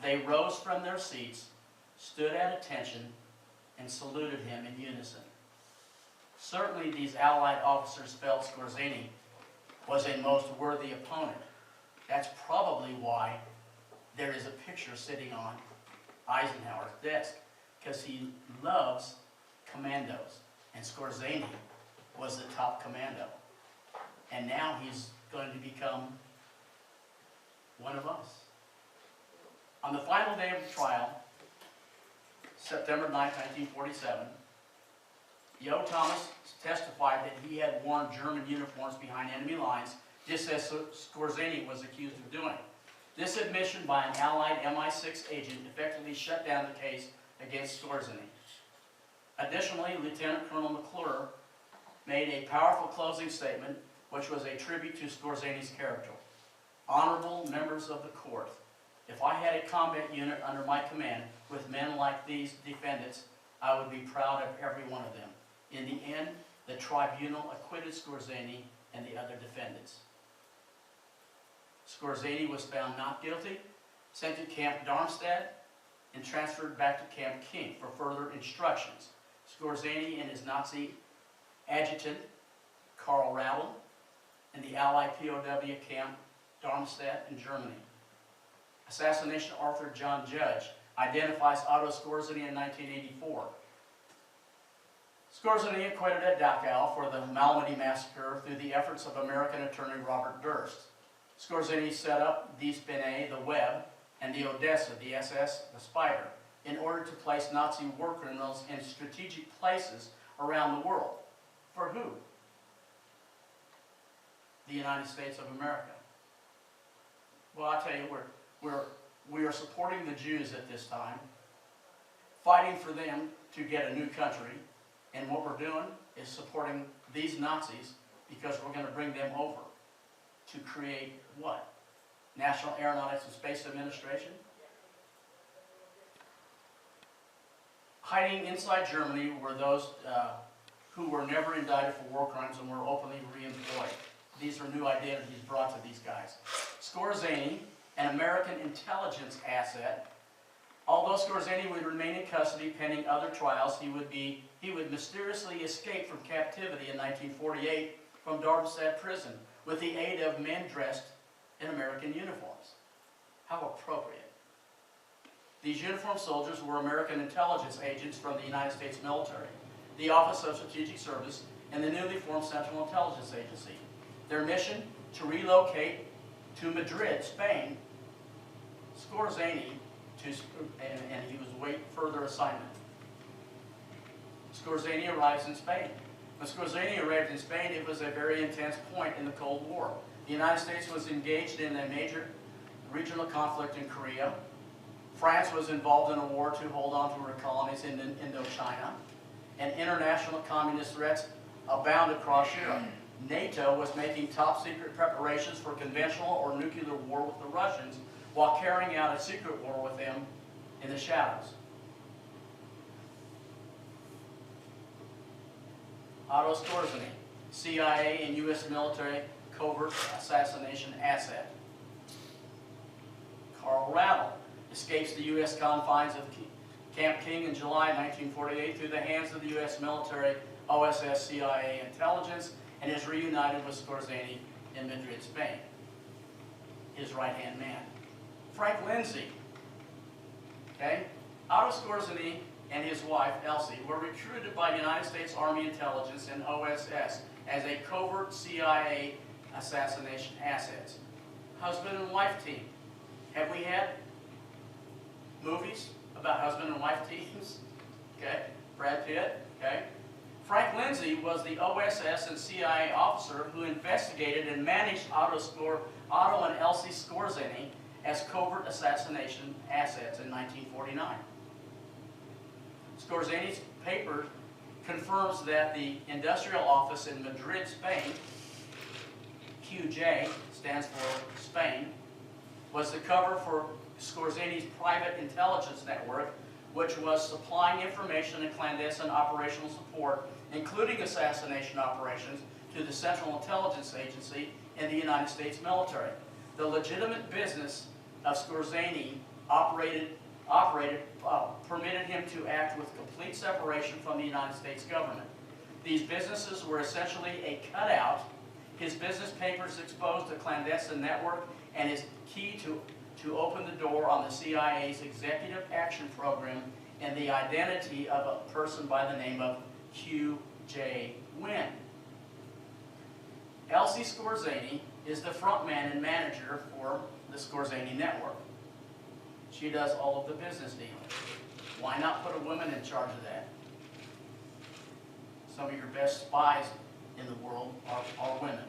they rose from their seats, stood at attention, and saluted him in unison. Certainly these Allied officers felt Skorzeny was a most worthy opponent. That's probably why there is a picture sitting on Eisenhower's desk, because he loves commandos, and Skorzeny was the top commando. And now he's going to become one of us. On the final day of the trial, September 9, 1947, Yo Thomas testified that he had worn German uniforms behind enemy lines, just as Skorzeny was accused of doing. This admission by an Allied MI6 agent effectively shut down the case against Skorzeny. Additionally, Lieutenant Colonel McClure made a powerful closing statement, which was a tribute to Skorzeny's character. Honorable members of the court, if I had a combat unit under my command with men like these defendants, I would be proud of every one of them. In the end, the tribunal acquitted Skorzeny and the other defendants. Skorzeny was found not guilty, sent to Camp Darmstadt, and transferred back to Camp King for further instructions. Skorzeny and his Nazi adjutant, Karl Ravel, in the Allied POW camp Darmstadt in Germany. Assassination author John Judge identifies Otto Skorzeny in 1984. Skorzeny acquitted at Dachau for the Malmedy Massacre through the efforts of American attorney Robert Durst. Skorzeny set up Die Spinne, the Web, and the Odessa, the SS, the Spider, in order to place Nazi war criminals in strategic places around the world. For who? The United States of America. Well, I tell you, we are supporting the Jews at this time, fighting for them to get a new country, and what we're doing is supporting these Nazis because we're going to bring them over to create what? National Aeronautics and Space Administration? Hiding inside Germany were those who were never indicted for war crimes and were openly reemployed. These are new identities brought to these guys. Skorzeny, an American intelligence asset. Although Skorzeny would remain in custody pending other trials, he would mysteriously escape from captivity in 1948 from Darmstadt prison with the aid of men dressed in American uniforms. How appropriate. These uniformed soldiers were American intelligence agents from the United States military, the Office of Strategic Service, and the newly formed Central Intelligence Agency. Their mission, to relocate to Madrid, Spain, Skorzeny, and he was awaiting further assignment. Skorzeny arrives in Spain. When Skorzeny arrived in Spain, it was a very intense point in the Cold War. The United States was engaged in a major regional conflict in Korea. France was involved in a war to hold on to her colonies in Indochina, and international communist threats abound across Europe. NATO was making top-secret preparations for conventional or nuclear war with the Russians while carrying out a secret war with them in the shadows. Otto Skorzeny, CIA and U.S. military covert assassination asset. Carl Rattle escapes the U.S. confines of Camp King in July 1948 through the hands of the U.S. military, OSS, CIA intelligence, and is reunited with Skorzeny in Madrid, Spain. His right-hand man. Frank Lindsay. Okay? Otto Skorzeny and his wife, Elsie, were recruited by United States Army Intelligence and OSS as a covert CIA assassination assets. Husband and wife team. Have we had movies about husband and wife teams? Okay. Brad Pitt. Okay. Frank Lindsay was the OSS and CIA officer who investigated and managed Otto and Elsie Skorzeny as covert assassination assets in 1949. Skorzeny's paper confirms that the industrial office in Madrid, Spain, QJ stands for Spain, was the cover for Skorzeny's private intelligence network, which was supplying information and clandestine operational support, including assassination operations, to the Central Intelligence Agency and the United States military. The legitimate business of Skorzeny permitted him to act with complete separation from the United States government. These businesses were essentially a cutout. His business papers exposed the clandestine network and is key to open the door on the CIA's Executive Action Program and the identity of a person by the name of Q.J. Wynn. Elsie Skorzeny is the frontman and manager for the Skorzeny network. She does all of the business dealing. Why not put a woman in charge of that? Some of your best spies in the world are women.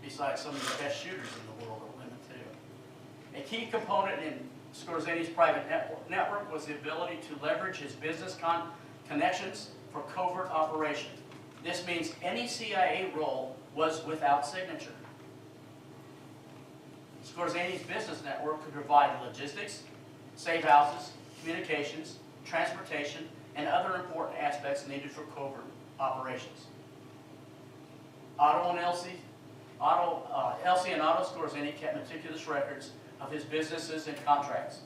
Besides, some of the best shooters in the world are women too. A key component in Skorzeny's private network was the ability to leverage his business connections for covert operations. This means any CIA role was without signature. Skorzeny's business network could provide logistics, safe houses, communications, transportation, and other important aspects needed for covert operations. Elsie and Otto Skorzeny kept meticulous records of his businesses and contracts,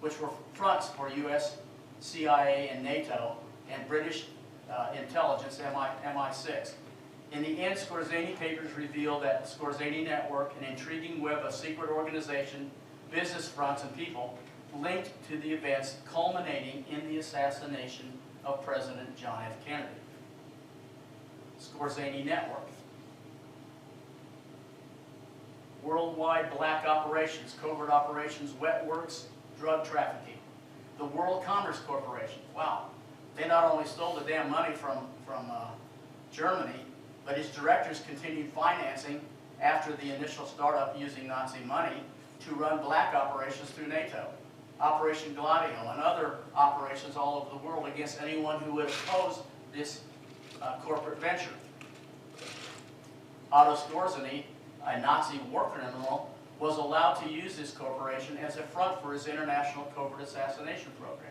which were fronts for U.S., CIA, and NATO, and British intelligence, MI6. In the end, Skorzeny papers reveal that the Skorzeny network, an intriguing web of secret organization, business fronts, and people linked to the events culminating in the assassination of President John F. Kennedy. Skorzeny network. Worldwide black operations, covert operations, wet works, drug trafficking. The World Commerce Corporation. Wow. They not only stole the damn money from Germany, but his directors continued financing after the initial startup using Nazi money to run black operations through NATO. Operation Gladio and other operations all over the world against anyone who would oppose this corporate venture. Otto Skorzeny, a Nazi war criminal, was allowed to use this corporation as a front for his international covert assassination program.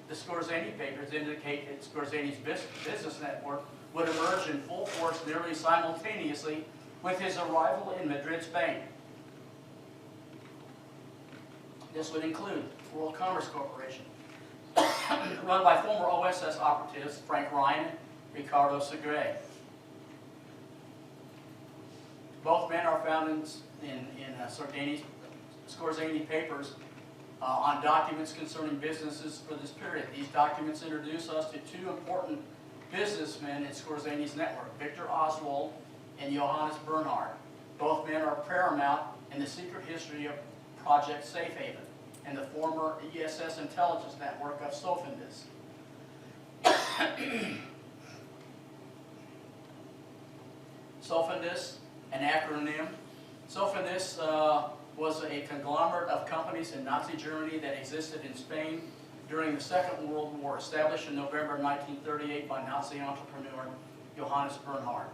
The Skorzeny papers indicate that Skorzeny's business network would emerge in full force nearly simultaneously with his arrival in Madrid, Spain. This would include World Commerce Corporation, run by former OSS operatives Frank Ryan and Ricardo Segre. Both men are found in Skorzeny papers on documents concerning businesses for this period. These documents introduce us to two important businessmen in Skorzeny's network, Victor Oswald and Johannes Bernhard. Both men are paramount in the secret history of Project Safe Haven and the former ESS intelligence network of Sofindus. Sofindus, an acronym. Sofindus was a conglomerate of companies in Nazi Germany that existed in Spain during the Second World War, established in November 1938 by Nazi entrepreneur Johannes Bernhard.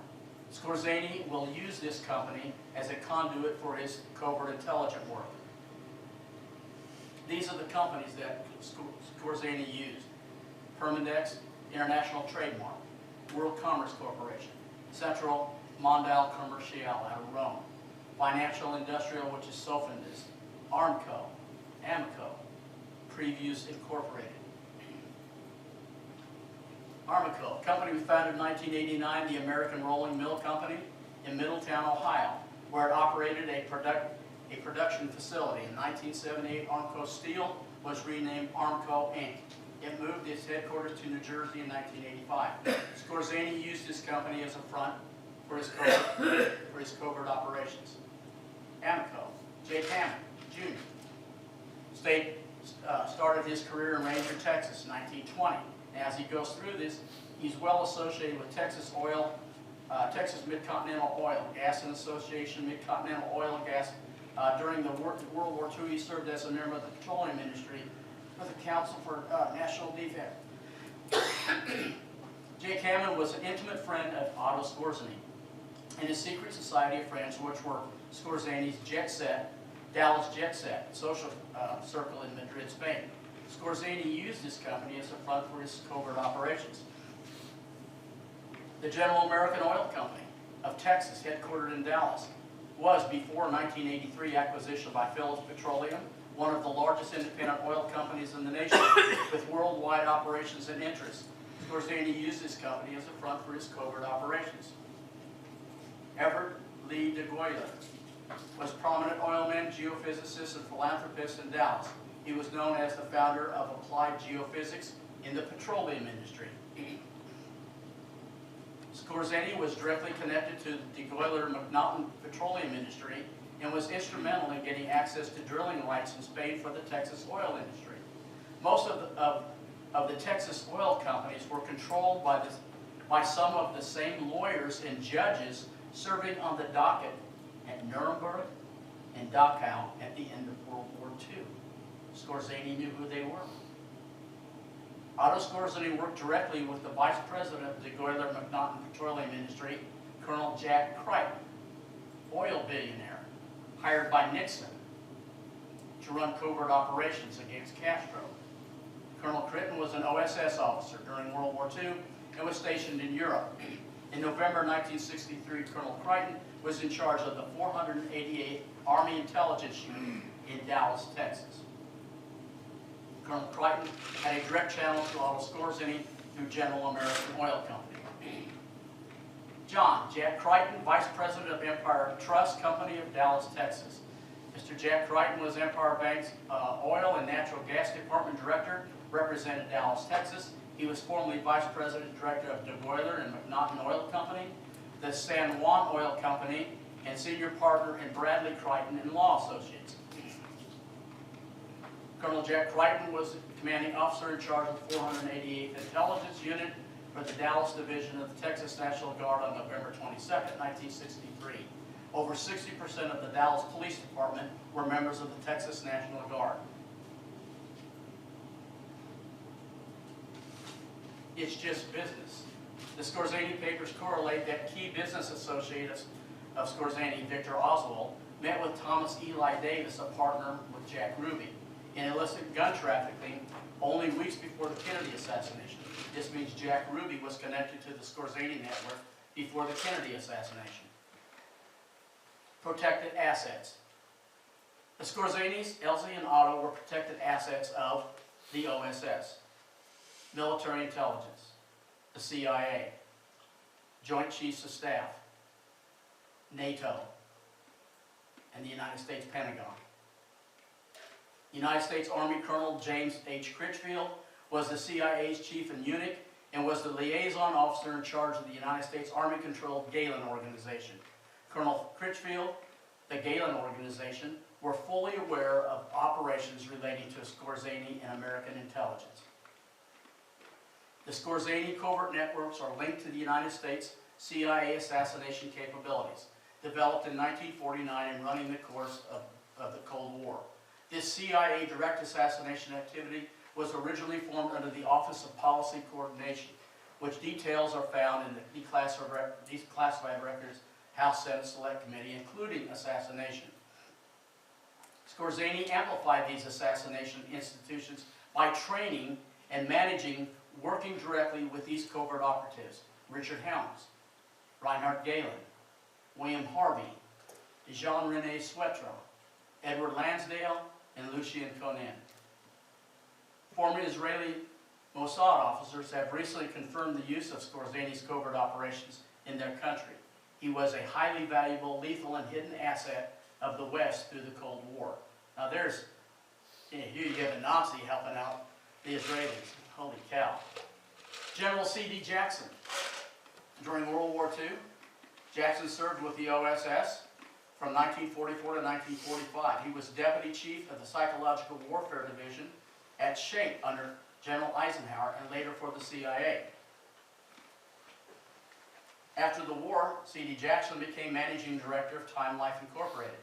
Skorzeny will use this company as a conduit for his covert intelligence work. These are the companies that Skorzeny used. Permindex International Trademark, World Commerce Corporation, Central Mondial Commercial out of Rome, Financial Industrial, which is Sofindus, Armco, Amco, Previews Incorporated. Armco, a company was founded in 1989, the American Rolling Mill Company in Middletown, Ohio, where it operated a production facility. In 1978, Armco Steel was renamed Armco Inc. It moved its headquarters to New Jersey in 1985. Scorzani used this company as a front for his covert operations. Amco, Jake Hammond, Jr. Started his career in Ranger, Texas in 1920. And as he goes through this, he's well associated with Texas Oil, Texas Mid-Continental Oil, Gas and Association, Mid-Continental Oil and Gas. During the World War II, he served as a member of the petroleum industry with the Council for National Defense. Jake Hammond was an intimate friend of Otto Scorzani and his secret society of friends, which were Scorzani's Jet Set, Dallas Jet Set, social circle in Madrid, Spain. Scorzani used this company as a front for his covert operations. The General American Oil Company of Texas, headquartered in Dallas, was, before 1983 acquisition by Phillips Petroleum, one of the largest independent oil companies in the nation, with worldwide operations and interests. Scorzani used this company as a front for his covert operations. Everett Lee DeGoyler was a prominent oilman, geophysicist, and philanthropist in Dallas. He was known as the founder of applied geophysics in the petroleum industry. Scorzani was directly connected to the DeGoyler-McNaughton petroleum industry and was instrumental in getting access to drilling rights in Spain for the Texas oil industry. Most of the Texas oil companies were controlled by some of the same lawyers and judges serving on the docket at Nuremberg and Dachau at the end of World War II. Scorzani knew who they were. Otto Scorzani worked directly with the Vice President of the DeGoyler-McNaughton petroleum industry, Colonel Jack Crichton, oil billionaire, hired by Nixon to run covert operations against Castro. Colonel Crichton was an OSS officer during World War II and was stationed in Europe. In November 1963, Colonel Crichton was in charge of the 488th Army Intelligence Unit in Dallas, Texas. Colonel Crichton had a direct channel to Otto Scorzani through General American Oil Company. John Jack Crichton, Vice President of Empire Trust Company of Dallas, Texas. Mr. Jack Crichton was Empire Bank's Oil and Natural Gas Department Director, represented Dallas, Texas. He was formerly Vice President and Director of DeGoyler and McNaughton Oil Company, the San Juan Oil Company, and senior partner in Bradley Crichton and Law Associates. Colonel Jack Crichton was the commanding officer in charge of the 488th Intelligence Unit for the Dallas Division of the Texas National Guard on November 22, 1963. Over 60% of the Dallas Police Department were members of the Texas National Guard. It's just business. The Scorzani papers correlate that key business associates of Scorzani, Victor Oswald, met with Thomas Eli Davis, a partner with Jack Ruby, in illicit gun trafficking only weeks before the Kennedy assassination. This means Jack Ruby was connected to the Scorzani network before the Kennedy assassination. Protected assets. The Scorzanis, Elsie, and Otto were protected assets of the OSS, military intelligence, the CIA, Joint Chiefs of Staff, NATO, and the United States Pentagon. United States Army Colonel James H. Critchfield was the CIA's chief in Munich and was the liaison officer in charge of the United States Army-controlled Galen Organization. Colonel Critchfield, the Galen Organization, were fully aware of operations relating to Scorzani and American intelligence. The Scorzani covert networks are linked to the United States CIA assassination capabilities, developed in 1949 and running the course of the Cold War. This CIA direct assassination activity was originally formed under the Office of Policy Coordination, which details are found in the declassified records House Senate Select Committee, including assassination. Scorzani amplified these assassination institutions by training and managing working directly with these covert operatives: Richard Helms, Reinhard Gehlen, William Harvey, Jean-René Suetre, Edward Lansdale, and Lucien Conan. Former Israeli Mossad officers have recently confirmed the use of Skorzany's covert operations in their country. He was a highly valuable, lethal, and hidden asset of the West through the Cold War. Now there's, here you have a Nazi helping out the Israelis. Holy cow. General C.D. Jackson. During World War II, Jackson served with the OSS from 1944 to 1945. He was Deputy Chief of the Psychological Warfare Division at SHAPE under General Eisenhower, and later for the CIA. After the war, C.D. Jackson became Managing Director of Time Life Incorporated.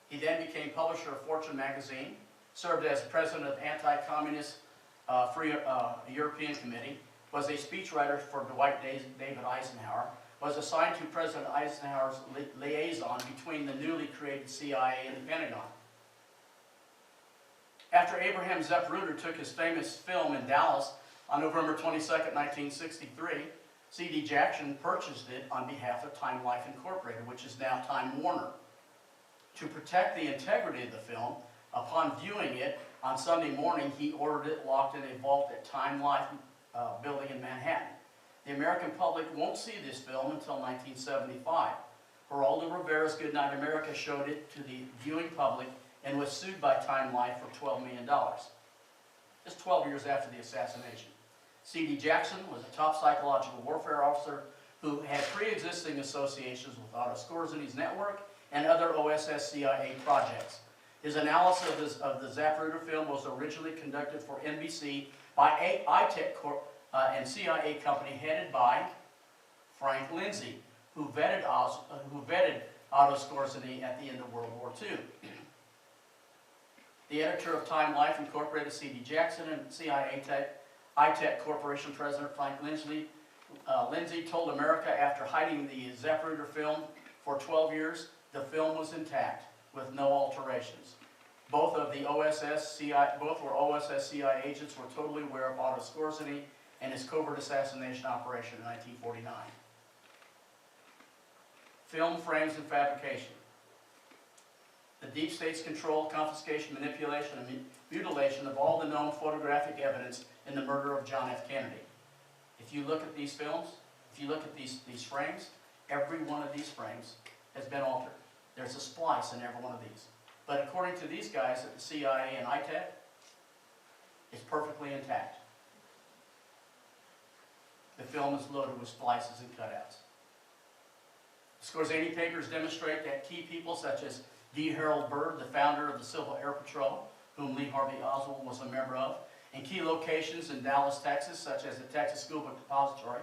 He then became publisher of Fortune magazine, served as president of Anti-Communist Free European Committee, was a speechwriter for Dwight David Eisenhower, was assigned to President Eisenhower's liaison between the newly created CIA and the Pentagon. After Abraham Zapruder took his famous film in Dallas on November 22, 1963, C.D. Jackson purchased it on behalf of Time Life Incorporated, which is now Time Warner. To protect the integrity of the film, upon viewing it on Sunday morning, he ordered it locked in a vault at Time Life building in Manhattan. The American public won't see this film until 1975. Geraldo Rivera's Goodnight America showed it to the viewing public and was sued by Time Life for $12 million. Just 12 years after the assassination. C.D. Jackson was a top psychological warfare officer who had pre-existing associations with Otto Skorzany's network and other OSS-CIA projects. His analysis of the Zapruder film was originally conducted for NBC by ITEC Corp and CIA company headed by Frank Lindsay, who vetted Otto Skorzany at the end of World War II. The editor of Time Life Incorporated, C.D. Jackson, and CIA ITEC Corporation President Frank Lindsay told America after hiding the Zapruder film for 12 years, the film was intact with no alterations. Both were OSS-CIA agents were totally aware of Otto Skorzany and his covert assassination operation in 1949. Film frames and fabrication. The deep state's control, confiscation, manipulation, and mutilation of all the known photographic evidence in the murder of John F. Kennedy. If you look at these films, if you look at these frames, every one of these frames has been altered. There's a splice in every one of these. But according to these guys at the CIA and ITEC, it's perfectly intact. The film is loaded with splices and cutouts. Skorzany papers demonstrate that key people such as D. Harold Byrd, the founder of the Civil Air Patrol, whom Lee Harvey Oswald was a member of, and key locations in Dallas, Texas, such as the Texas School Book Depository,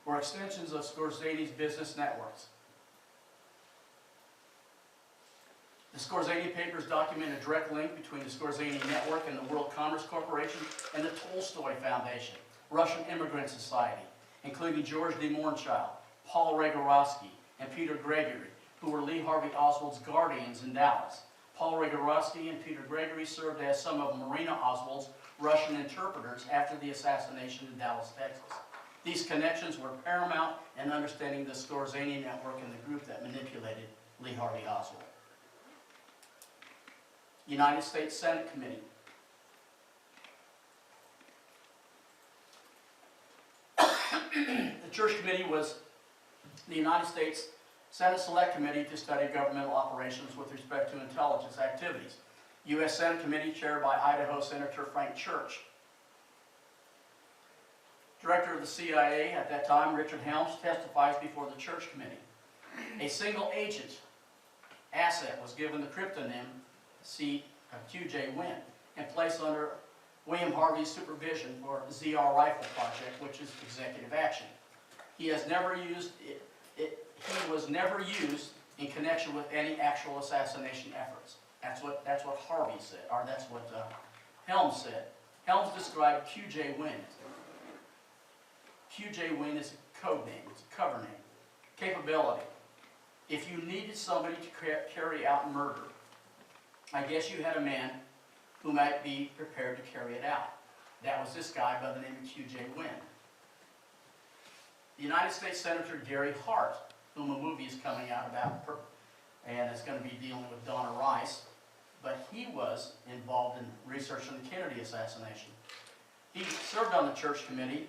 were extensions of Skorzany's business networks. The Skorzany papers document a direct link between the Skorzany network and the World Commerce Corporation and the Tolstoy Foundation, Russian Immigrant Society, including George de Mournchild, Paul Regorovsky, and Peter Gregory, who were Lee Harvey Oswald's guardians in Dallas. Paul Regorovsky and Peter Gregory served as some of Marina Oswald's Russian interpreters after the assassination in Dallas, Texas. These connections were paramount in understanding the Skorzany network and the group that manipulated Lee Harvey Oswald. United States Senate Committee. The Church Committee was the United States Senate Select Committee to study governmental operations with respect to intelligence activities. U.S. Senate Committee chaired by Idaho Senator Frank Church. Director of the CIA at that time, Richard Helms, testifies before the Church Committee. A single agent asset was given the cryptonym QJ Wynn and placed under William Harvey's supervision for the ZR Rifle Project, which is executive action. He has never used it. He was never used in connection with any actual assassination efforts. That's what Harvey said, or that's what Helms said. Helms described QJ Wynn. QJ Wynn is a code name, it's a cover name. Capability. If you needed somebody to carry out murder, I guess you had a man who might be prepared to carry it out. That was this guy by the name of Q.J. Wynn. The United States Senator Gary Hart, whom a movie is coming out about, and it's going to be dealing with Donna Rice, but he was involved in researching the Kennedy assassination. He served on the Church Committee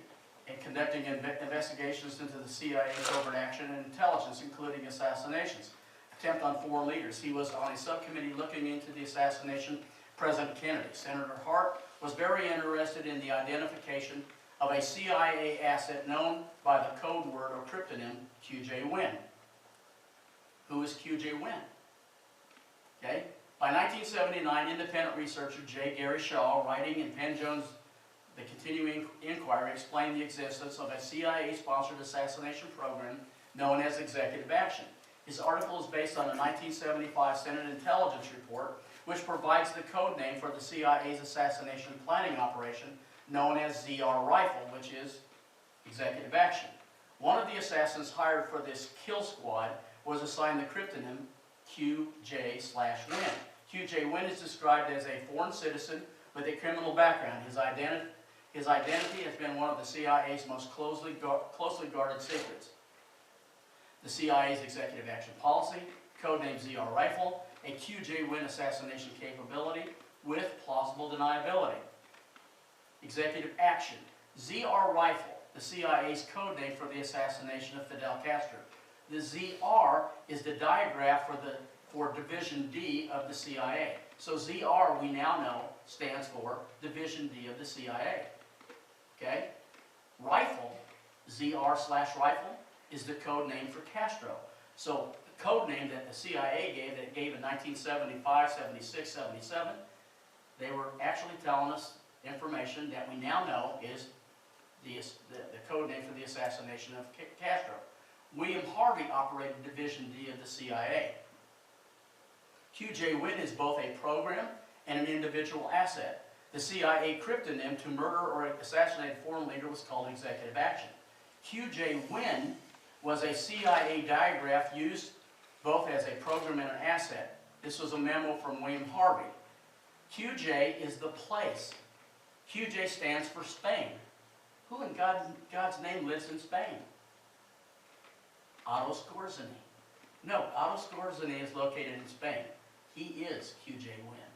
and conducting investigations into the CIA covert action and intelligence, including assassinations, attempt on foreign leaders. He was on a subcommittee looking into the assassination of President Kennedy. Senator Hart was very interested in the identification of a CIA asset known by the code word or cryptonym Q.J. Wynn. Who is Q.J. Wynn? Okay. By 1979, independent researcher J. Gary Shaw, writing in Penn Jones' The Continuing Inquiry, explained the existence of a CIA-sponsored assassination program known as Executive Action. His article is based on a 1975 Senate intelligence report, which provides the code name for the CIA's assassination planning operation, known as ZR Rifle, which is Executive Action. One of the assassins hired for this kill squad was assigned the cryptonym QJ/Wynn. QJ Wynn is described as a foreign citizen with a criminal background. His identity has been one of the CIA's most closely guarded secrets. The CIA's executive action policy, codenamed ZR Rifle, a QJ Wynn assassination capability with plausible deniability. Executive action, ZR Rifle, the CIA's code name for the assassination of Fidel Castro. The ZR is the diagraph for Division D of the CIA. So ZR, we now know, stands for Division D of the CIA. Okay? Rifle, ZR/Rifle, is the code name for Castro. So the code name that the CIA gave in 1975, 76, 77, they were actually telling us information that we now know is the code name for the assassination of Castro. William Harvey operated Division D of the CIA. Q.J. Wynn is both a program and an individual asset. The CIA cryptonym to murder or assassinate a foreign leader was called Executive Action. Q.J. Wynn was a CIA diagraph used both as a program and an asset. This was a memo from William Harvey. QJ is the place. QJ stands for Spain. Who in God's name lives in Spain? Otto Skorzeny. No, Otto Skorzeny is located in Spain. He is QJ Wynn,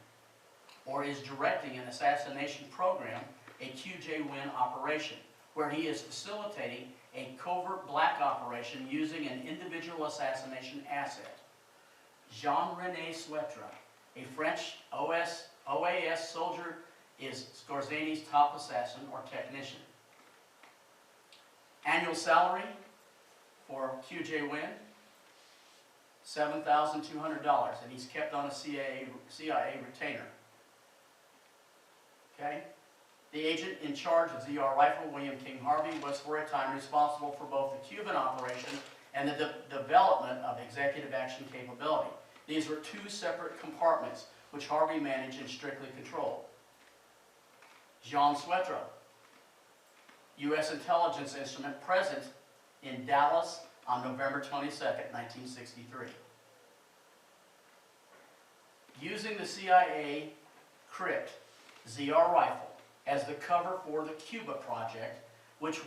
or is directing an assassination program, a QJ Wynn operation, where he is facilitating a covert black operation using an individual assassination asset. Jean-René Suetre, a French OAS soldier, is Skorzeny's top assassin or technician. Annual salary for QJ Wynn, $7,200, and he's kept on a CIA retainer. Okay? The agent in charge of ZR Rifle, William King Harvey, was for a time responsible for both the Cuban operation and the development of executive action capability. These were two separate compartments which Harvey managed and strictly controlled. Jean Suetre, U.S. intelligence instrument present in Dallas on November 22nd, 1963. Using the CIA crypt ZR Rifle as the cover for the Cuba project, which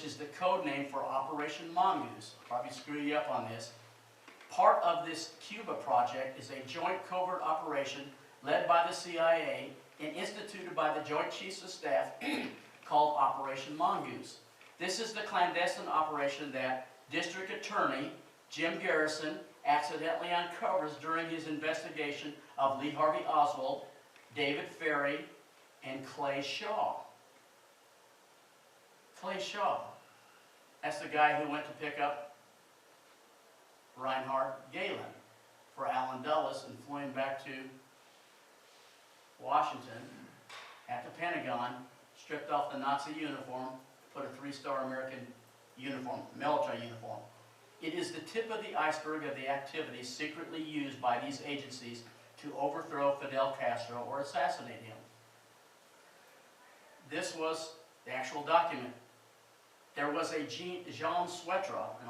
is the code name for Operation Mongoose. Probably screw you up on this. Part of this Cuba project is a joint covert operation led by the CIA and instituted by the Joint Chiefs of Staff called Operation Mongoose. This is the clandestine operation that District Attorney Jim Garrison accidentally uncovers during his investigation of Lee Harvey Oswald, David Ferry, and Clay Shaw. Clay Shaw, that's the guy who went to pick up Reinhard Gehlen for Allen Dulles and flew him back to Washington at the Pentagon, stripped off the Nazi uniform, put a three-star American uniform, military uniform. It is the tip of the iceberg of the activities secretly used by these agencies to overthrow Fidel Castro or assassinate him. This was the actual document. There was a Jean Suetre, and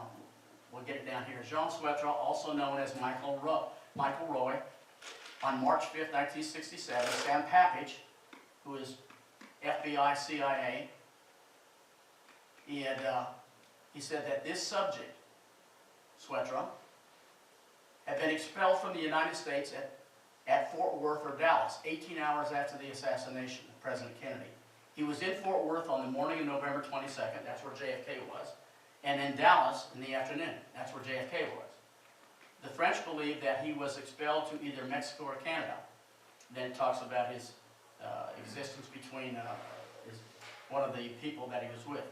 we'll get it down here, Jean Suetre, also known as Michael Roy, on March 5th, 1967, Sam Papich, who is FBI, CIA. He said that this subject, Swetra, had been expelled from the United States at Fort Worth or Dallas 18 hours after the assassination of President Kennedy. He was in Fort Worth on the morning of November 22nd, that's where JFK was, and in Dallas in the afternoon, that's where JFK was. The French believed that he was expelled to either Mexico or Canada. Then it talks about his existence between one of the people that he was with.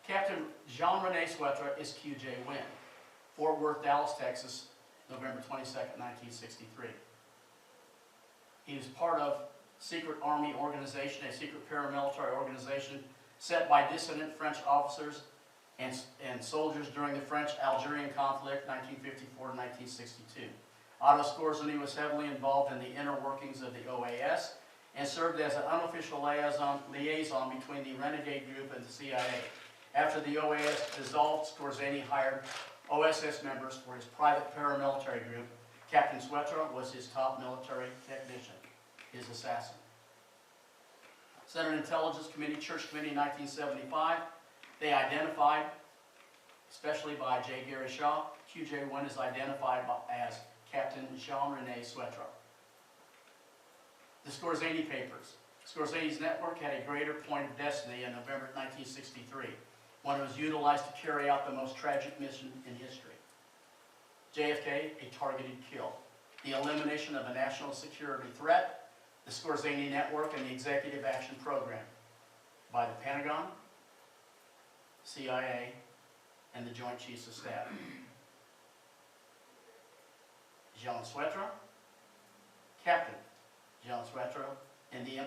Captain Jean-René Swetra is QJ Wynn, Fort Worth, Dallas, Texas, November 22nd, 1963. He was part of secret army organization, a secret paramilitary organization set by dissident French officers and soldiers during the French-Algerian conflict, 1954 to 1962. Otto Skorzeny was heavily involved in the inner workings of the OAS and served as an unofficial liaison between the renegade group and the CIA. After the OAS dissolved, Skorzeny hired OSS members for his private paramilitary group. Captain Swetra was his top military technician, his assassin. Senate Intelligence Committee, Church Committee, 1975, they identified, especially by J. Gary Shaw, QJ Wynn is identified as Captain Jean-René Swetra. The Skorzeny Papers. Skorzeny's network had a greater point of destiny in November 1963, when it was utilized to carry out the most tragic mission in history. JFK, a targeted kill. The elimination of a national security threat, the Skorzeny Network, and the Executive Action Program by the Pentagon, CIA, and the Joint Chiefs of Staff. Jean Swetra, Captain Jean Swetra, and the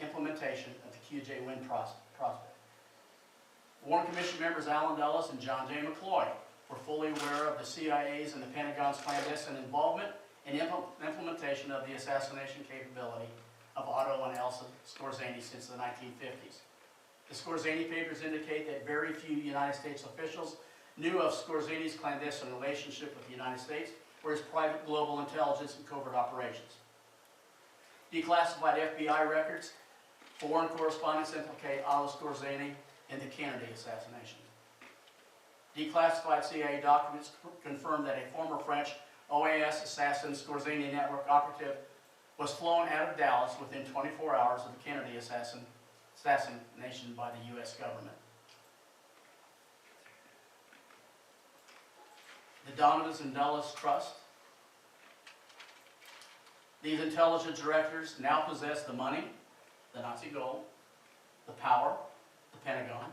implementation of the QJ Wynn prospect. Warren Commission members Alan Dulles and John J. McCloy were fully aware of the CIA's and the Pentagon's clandestine involvement in implementation of the assassination capability of Otto and Elsa Skorzeny since the 1950s. The Skorzeny Papers indicate that very few United States officials knew of Skorzeny's clandestine relationship with the United States or his private global intelligence and covert operations. Declassified FBI records, foreign correspondence implicate Otto Skorzeny in the Kennedy assassination. Declassified CIA documents confirm that a former French OAS assassin Skorzeny network operative was flown out of Dallas within 24 hours of the Kennedy assassination by the U.S. government. The Donovan's and Dulles Trust. These intelligence directors now possess the money, the Nazi gold, the power, the Pentagon,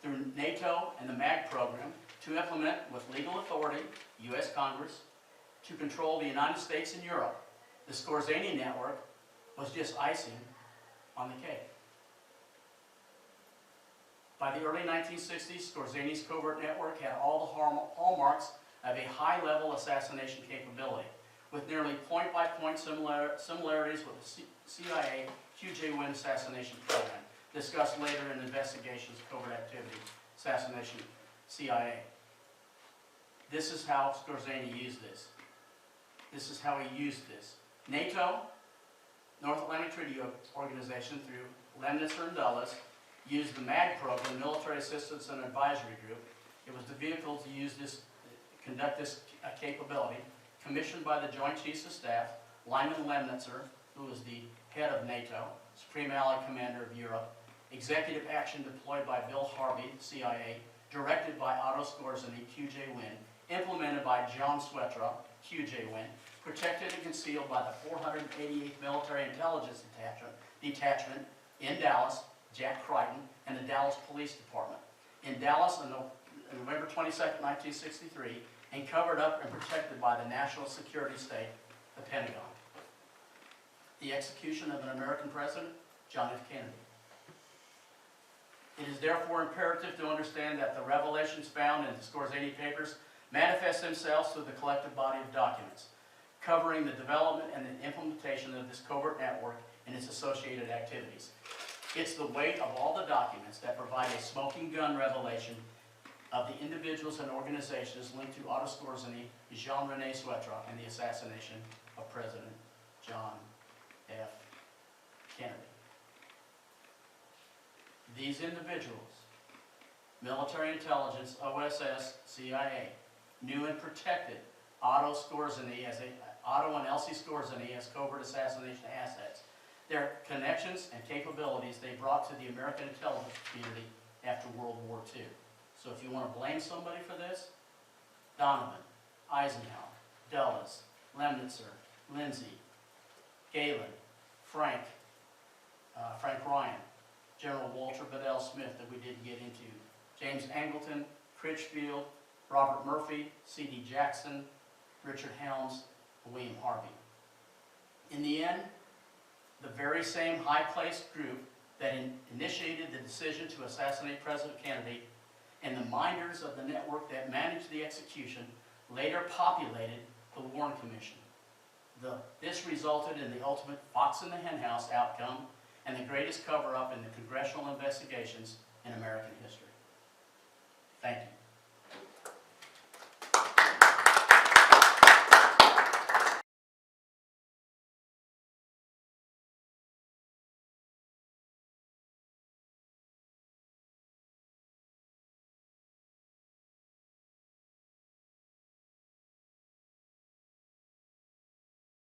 through NATO and the MAG program, to implement with legal authority, U.S. Congress, to control the United States and Europe. The Skorzeny network was just icing on the cake. By the early 1960s, Skorzeny's covert network had all the hallmarks of a high-level assassination capability, with nearly point-by-point similarities with the CIA QJ Wynn assassination program, discussed later in Investigations of Covert Activity, Assassination, CIA. This is how Skorzeny used this. This is how he used this. NATO, North Atlantic Treaty Organization, through Lemnitzer and Dulles, used the MAG program, Military Assistance and Advisory Group. It was the vehicle to use this, conduct this capability, commissioned by the Joint Chiefs of Staff, Lyman Lemnitzer, who was the head of NATO, Supreme Allied Commander of Europe, executive action deployed by Bill Harvey, CIA, directed by Otto Skorzeny, QJ Wynn, implemented by John Swetra, QJ Wynn, protected and concealed by the 488th Military Intelligence Detachment in Dallas, Jack Crichton, and the Dallas Police Department. In Dallas on November 22nd, 1963, and covered up and protected by the national security state, the Pentagon. The execution of an American president, John F. Kennedy. It is therefore imperative to understand that the revelations found in the Skorzeny Papers manifest themselves through the collective body of documents, covering the development and the implementation of this covert network and its associated activities. It's the weight of all the documents that provide a smoking gun revelation of the individuals and organizations linked to Otto Skorzeny, Jean-René Swetra, and the assassination of President John F. Kennedy. These individuals, military intelligence, OSS, CIA, knew and protected Otto and Elsie Skorzeny as covert assassination assets. Their connections and capabilities they brought to the American intelligence community after World War II. So if you want to blame somebody for this, Donovan, Eisenhower, Dulles, Lemnitzer, Lindsay, Galen, Frank Ryan, General Walter Bedell Smith that we didn't get into, James Angleton, Critchfield, Robert Murphy, C.D. Jackson, Richard Helms, and William Harvey. In the end, the very same high-placed group that initiated the decision to assassinate President Kennedy and the minders of the network that managed the execution later populated the Warren Commission. This resulted in the ultimate fox in the henhouse outcome and the greatest cover-up in the congressional investigations in American history. Thank you.